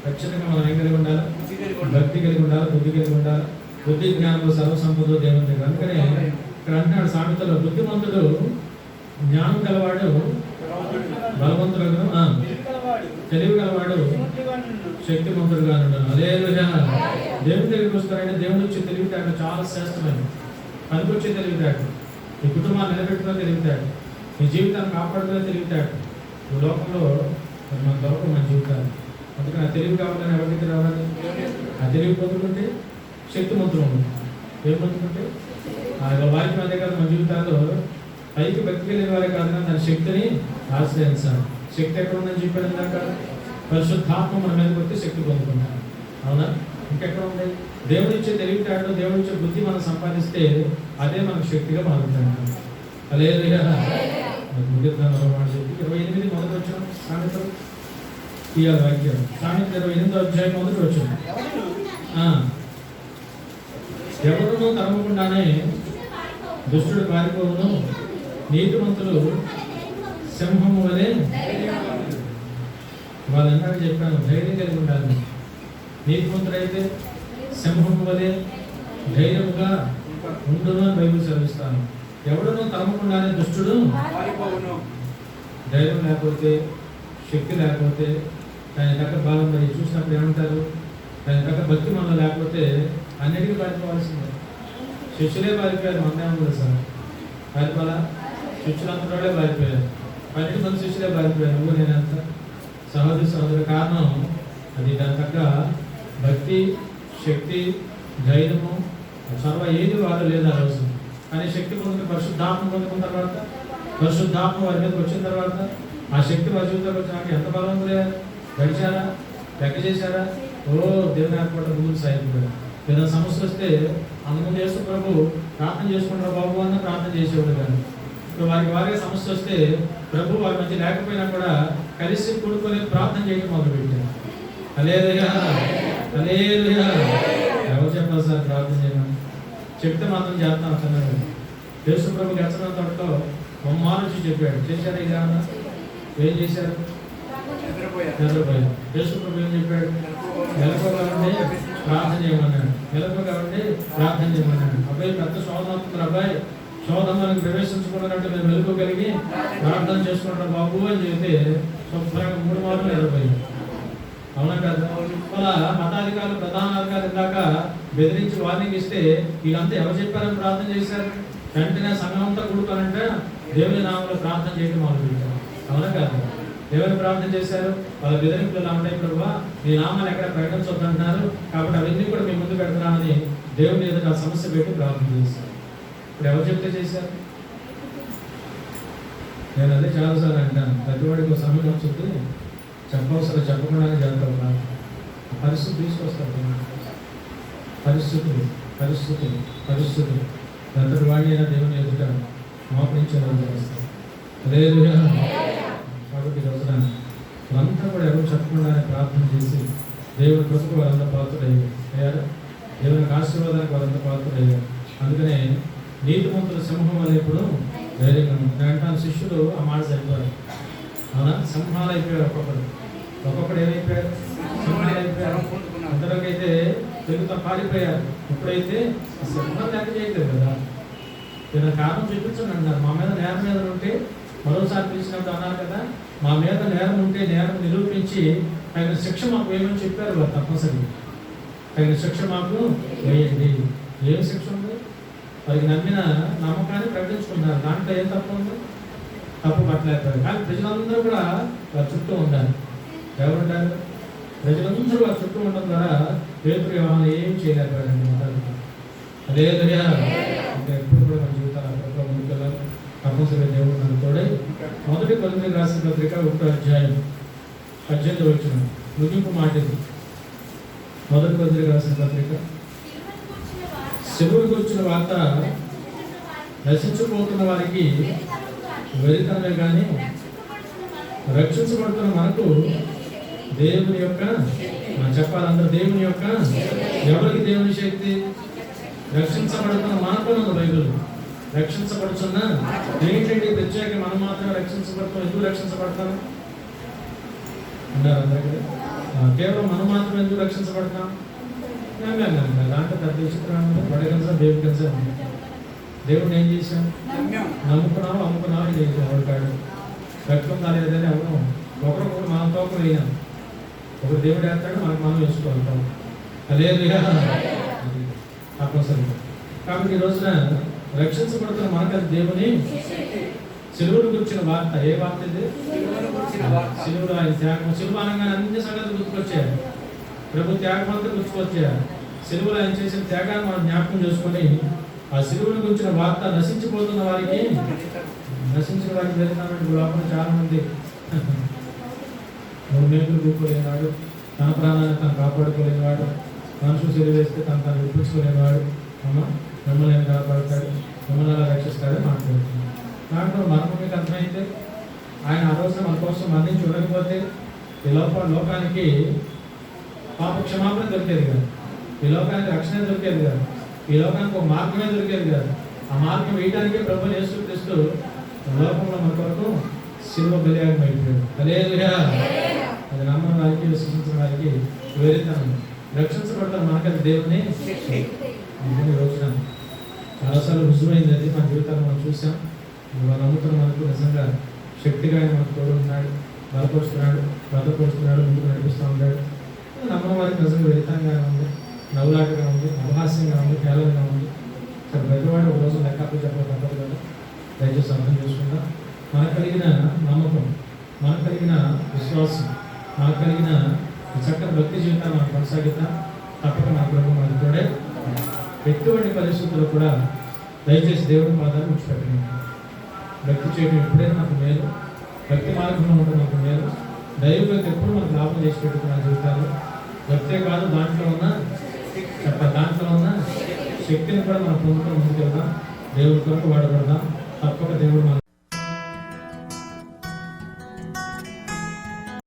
ఖచ్చితంగా మనం ఏం కలిగి ఉండాలి? భక్తి కలిగి ఉండాలి, బుద్ధి కలిగి ఉండాలి. బుద్ధి జ్ఞానంలో సర్వ సంపద దేవుని దగ్గర. అందుకనే ఇక్కడ అంటున్నాడు సామెతలో, బుద్ధిమంతుడు జ్ఞానం గలవాడు బలవంతుడుగా, తెలివి గలవాడు శక్తిమంతుడుగా ఉన్నాడు. హల్లెలూయా. దేవుని దగ్గరికి వస్తారంటే దేవుని వచ్చే తెలివితేట చాలా శ్రేష్టమైనది. పనికొచ్చే తెలివితేట, నీ కుటుంబాన్ని నిలబెట్టుకునే తెలివితేట, నీ జీవితాన్ని కాపాడుకునే తెలివితేట. ఈ లోకంలో మన దొరకదు మన జీవితాన్ని. అందుకని ఆ తెలివి కావాలని ఎవరికి రావాలి? ఆ తెలివి పొందుకుంటే శక్తిమంతులు ఉంటుంది. ఏం పొందుకుంటే ఆ వాక్యం అదే కాదు, మన జీవితాల్లో పైకి భక్తి కలిగిన వారే కాదు కానీ దాని శక్తిని ఆశ్రయించాలి. శక్తి ఎక్కడ ఉందని చెప్పాడు ఇందాక, పరిశుద్ధాత్మ మన మీదకి వస్తే శక్తి పొందుకుంటాం. అవునా? ఇంకెక్కడ ఉంది? దేవుడి ఇచ్చే తెలివితేటలు, దేవుడి ఇచ్చే బుద్ధి మనం సంపాదిస్తే అదే మనకు శక్తిగా మారుతాం. హల్లెలూయా. ముగిద్దాం మాట చెప్పి 28 మొదటి వచ్చిన సామెతలు తీయాలి వాక్యం. సామెత 28వ అధ్యాయం మొదటి వచ్చిన, ఎవరునూ తరమకుండానే దుష్టుడు పారిపోవును, నీతిమంతులు సింహము వలె. వాళ్ళందరూ చెప్పాను, ధైర్యం కలిగి ఉండాలి. నీతిమంతుడైతే సింహం వలె ధైర్యముగా ఉండును అని బైబిల్ చదివిస్తాను. ఎవడును తరమకుండానే దుష్టుడు ధైర్యం లేకపోతే, శక్తి లేకపోతే, దాని దగ్గర బాగా మరి చూసినప్పుడు ఏమంటారు, దాని దగ్గర భక్తి మనలో లేకపోతే అన్నిటికీ పారిపోవాల్సిందే. శిష్యులే పారిపోయారు, మందేమో కదా సార్ పారిపోవాలా? శిష్యులంతా పారిపోయారు, 12 మంది శిష్యులే పారిపోయారు. నువ్వు నేనంత సహోదరు కారణం అది దాని తగ్గ భక్తి, శక్తి, ధైర్యము సర్వ ఏది వారు లేదు ఆ రోజు. కానీ శక్తి పొందుకుని పరిశుద్ధాత్మ పొందుకున్న తర్వాత, పరిశుద్ధాత్మ వారి మీదకి వచ్చిన తర్వాత, ఆ శక్తి వారి జీవితంలోకి వచ్చినాక ఎంత బలం గడిచారా, లెక్క చేశారా? ఓ దేవుని ఏర్పాటు ముందుకు సాగిపోయారు. ఏదైనా సమస్య వస్తే అందుముందు యేసు ప్రభు ప్రార్థన చేసుకుంటారు బాబు అన్న ప్రార్థన చేసేవాడు. కానీ ఇప్పుడు వారికి సమస్య వస్తే ప్రభు వారి మధ్య లేకపోయినా కూడా కలిసి కూడుకొని ప్రార్థన చేయడం మొదలుపెట్టారు. హల్లెలూయా, హల్లెలూయా. ఎవరు చెప్పాలి సార్ ప్రార్థన చేయమని? చెప్తే మాత్రం చేస్తాం అసలు. యేసు ప్రభు గెచ్చడం తోటలో బొమ్మాలోచి చెప్పాడు. చేశారు ఇలా ఏం చేశారు? నిద్రపోయారు. యేసు ప్రభు ఏం చెప్పాడు? మెలకువగా ప్రార్థన చేయమన్నాడు. మెలకువగా ప్రార్థన చేయమన్నాడు. అబ్బాయి పెద్ద శోధన అవుతుంది, అబ్బాయి శోధనకి ప్రవేశించుకున్నట్టు మీరు మెలుకోగలిగి ప్రార్థన చేసుకుంటారు బాబు అని చెప్తే శుభ్రంగా 3 వారాలు నిద్రపోయారు. అవునా కదా? అలా మతాధికారులు, ప్రధాన అధికారులు ఇందాక బెదిరించి వార్నింగ్ ఇస్తే వీళ్ళంతా ఎవరు చెప్పారని ప్రార్థన చేశారు? వెంటనే సంఘం అంతా కూడుకోనంటే దేవుని నామంలో ప్రార్థన చేయడం మొదలుపెట్టారు. అవునా కదా? దేవుని ప్రార్థన చేశారు. వాళ్ళ బెదిరింపులు ఎలా ఉంటాయి? ప్రభువా మీ నామాన్ని ఎక్కడ ప్రకటించొద్దంటున్నారు, కాబట్టి అవన్నీ కూడా మీ ముందు పెడతానని దేవుని ఎదుట సమస్య పెట్టి ప్రార్థన చేశారు. ఇప్పుడు ఎవరు చెప్తే చేశారు? నేను అదే చాలాసార్లు అంటాను, ప్రతివాడికి ఒక సమయం వచ్చి చెప్పవసరం చెప్పకుండానే చేస్తాం. పరిస్థితి తీసుకొస్తారు. పరిస్థితులు ఎంతటి వాడినైనా దేవుని ఎదుట మోకరించేవాళ్ళు చేస్తారు. హల్లెలూయా. కాబట్టి రోజున వాళ్ళంతా కూడా ఎవరు చెప్పకుండానే ప్రార్థన చేసి దేవుని కృపకు వాళ్ళంతా పాత్రులయ్యారు. దేవునికి ఆశీర్వాదానికి వాళ్ళంతా పాత్రులయ్యారు. అందుకనే నీతిమంతుల సింహం అనేప్పుడు ధైర్యంగా అంటాను. శిష్యులు ఆ మాట సరిపోయారు. అవునా? సింహాలు అయిపోయారు. ఒక్కొక్కడు ఏమైపోయారు? సింహాలు అయిపోయారు. అందరికైతే తెలుగుతో పారిపోయారు. ఇప్పుడైతే సింహాలు లెక్క చేయలేదు కదా. ఏదైనా కారణం చూపించండి అన్నారు. మా మీద నేరం మీద ఉంటే మరోసారి పిలిచినట్టు అన్నారు కదా, మా మీద నేరం ఉంటే నేరం నిరూపించి తగిన శిక్ష మాకు వేయమని చెప్పారు. వాళ్ళు తప్పనిసరి తగిన శిక్ష మాకు వేయండి. ఏం శిక్ష ఉంది? వారికి నమ్మిన నమ్మకాన్ని ప్రకటించుకున్నారు. దాంట్లో ఏం తప్పు ఉంది? తప్పు పట్టలేకపోయారు. కానీ ప్రజలందరూ కూడా వారి చుట్టూ ఉండాలి. ఎవరుంటారు? ప్రజలందరూ వారి చుట్టూ ఉండడం ద్వారా పేతురు యోహాను ఏం చేయలేకపోయారండి. హల్లెలూయా. ఇంకా ఎప్పుడు కూడా మన జీవితాలు అక్కడ ముందుకెళ్ళాలి. తప్పనిసరిగా దేవుడు మనకు తోడై. 1 కొరింథీయులకు రాసిన పత్రిక 1వ అధ్యాయం 18వ వచనం ముగింపు మాట ఇది. 1 కొరింథీయులకు రాసిన పత్రిక, శిలువను గూర్చిన వార్త నశించిపోతున్న వారికి వెరితనమే కానీ రక్షించబడుతున్న మనకు దేవుని యొక్క, చెప్పాలందరూ దేవుని యొక్క, ఎవరికి దేవుని శక్తి? రక్షించబడుతున్న మనకు ఉంది బైబిల్. రక్షించబడుతున్న ఏంటంటే ప్రత్యేక మనం మాత్రమే రక్షించబడతాం. ఎందుకు రక్షించబడతాం అన్నారు అందరికీ. కేవలం మనం మాత్రం ఎందుకు రక్షించబడతాం? దాంట్లో పెద్ద విచిత్రం పడగలసా దేవుడి కలిసే ఉంది. దేవుడిని ఏం చేశాం? నమ్ముకున్నాము, అమ్ముకున్నాము చేసాం. ఎవరికాడు రక్తం కాలేదని ఎవరు ఒకరికొకరు మనం తోక వేయాం. ఒకరు దేవుడు వేస్తాడు, మనకు మనం వేసుకోగలుగుతాం. హల్లెలూయా. తప్పనిసరిగా. కాబట్టి ఈ రోజున రక్షించబడుతున్న మనకు దేవుని సిలువను గురించిన వార్త. ఏ వార్త ఇది? సిలువలో ఆయన త్యాగం. సిలువ అనగానే అన్ని సంగతులు గుర్తుకొచ్చారు. ప్రభు త్యాగం అంతా గుర్తుకొచ్చారు. సిలువలో ఆయన చేసిన త్యాగాన్ని మనం జ్ఞాపకం చేసుకొని ఆ సిలువను గురించిన వార్త నశించిన వారికి జరిగినటువంటి లోపల చాలా మంది 3 మేకులు కూకోలేనివాడు, తన ప్రాణాన్ని తను కాపాడుకోలేనివాడు, మనుషులు సిలువ వేస్తే తను విప్పించుకోలేనివాడు, మిమ్మల్ని కాపాడుతాడు, మిమ్మల్ని అలా రక్షిస్తాడని మాట్లాడుతున్నాడు. దాంట్లో మనకు మీకు అర్థమైతే ఆయన ఆ రోజున మన కోసం మరణించి ఉండకపోతే ఈ లోకానికి పాప క్షమాపణ దొరికేది కాదు. ఈ లోకానికి రక్షణ దొరికేది కాదు. ఈ లోకానికి ఒక మార్గమే దొరికేది కాదు. ఆ మార్గం వేయడానికే ప్రభువు యేసుక్రీస్తు లోకంలో మన కొరకు శిలువ బలియాగం అయిపోయాడు. హల్లెలూయా. అది నమ్మని వారికి, విశ్వసించిన వారికి వెరితనం. రక్షించబడతాం మనకది దేవుని అందుకని ఈ రోజున చాలాసార్లు రుజువైంది అది మన జీవితాన్ని మనం చూసాం. మనం నమ్ముతున్న మనకు నిజంగా శక్తిగా ఆయన మనకు తోడు ఉన్నాడు, బలపరుస్తున్నాడు, భద్రపరుస్తున్నాడు, ముందుకు నడిపిస్తూ ఉంటాడు. నమ్మడం వారికి నిజంగా వెలితంగా ఉంది, నవ్వులాటగా ఉంది, అపహాస్యంగా ఉంది, కేవలంగా ఉంది. సరే ప్రతివాడు ఒక రోజు లెక్కలు చెప్పడం తప్పదు కదా, దయచేసి అర్థం చేసుకుందాం. మనకు కలిగిన నమ్మకం, మనకు కలిగిన విశ్వాసం, మనకు కలిగిన చక్కని భక్తి జీవితాన్ని మనం కొనసాగిద్దాం. తప్పక మన ప్రభు మనకు తోడే. ఎటువంటి పరిస్థితుల్లో కూడా దయచేసి దేవుని పాదాలు విడిచిపెట్టండి. భక్తి చేయడం ఎప్పుడైనా నాకు మేలు, భక్తి మార్గంలో ఉండడం నాకు మేలు. దైవభక్తి ఎప్పుడు మనకు లాభం చేసి పెట్టుకున్న జీవితాలు. భక్తే కాదు, దాంట్లో ఉన్న శక్తిని కూడా మనం పొందుకొని ముందుకెళ్దాం. దేవుడి కొరకు వాడబడదాం. తప్పక దేవుడు మన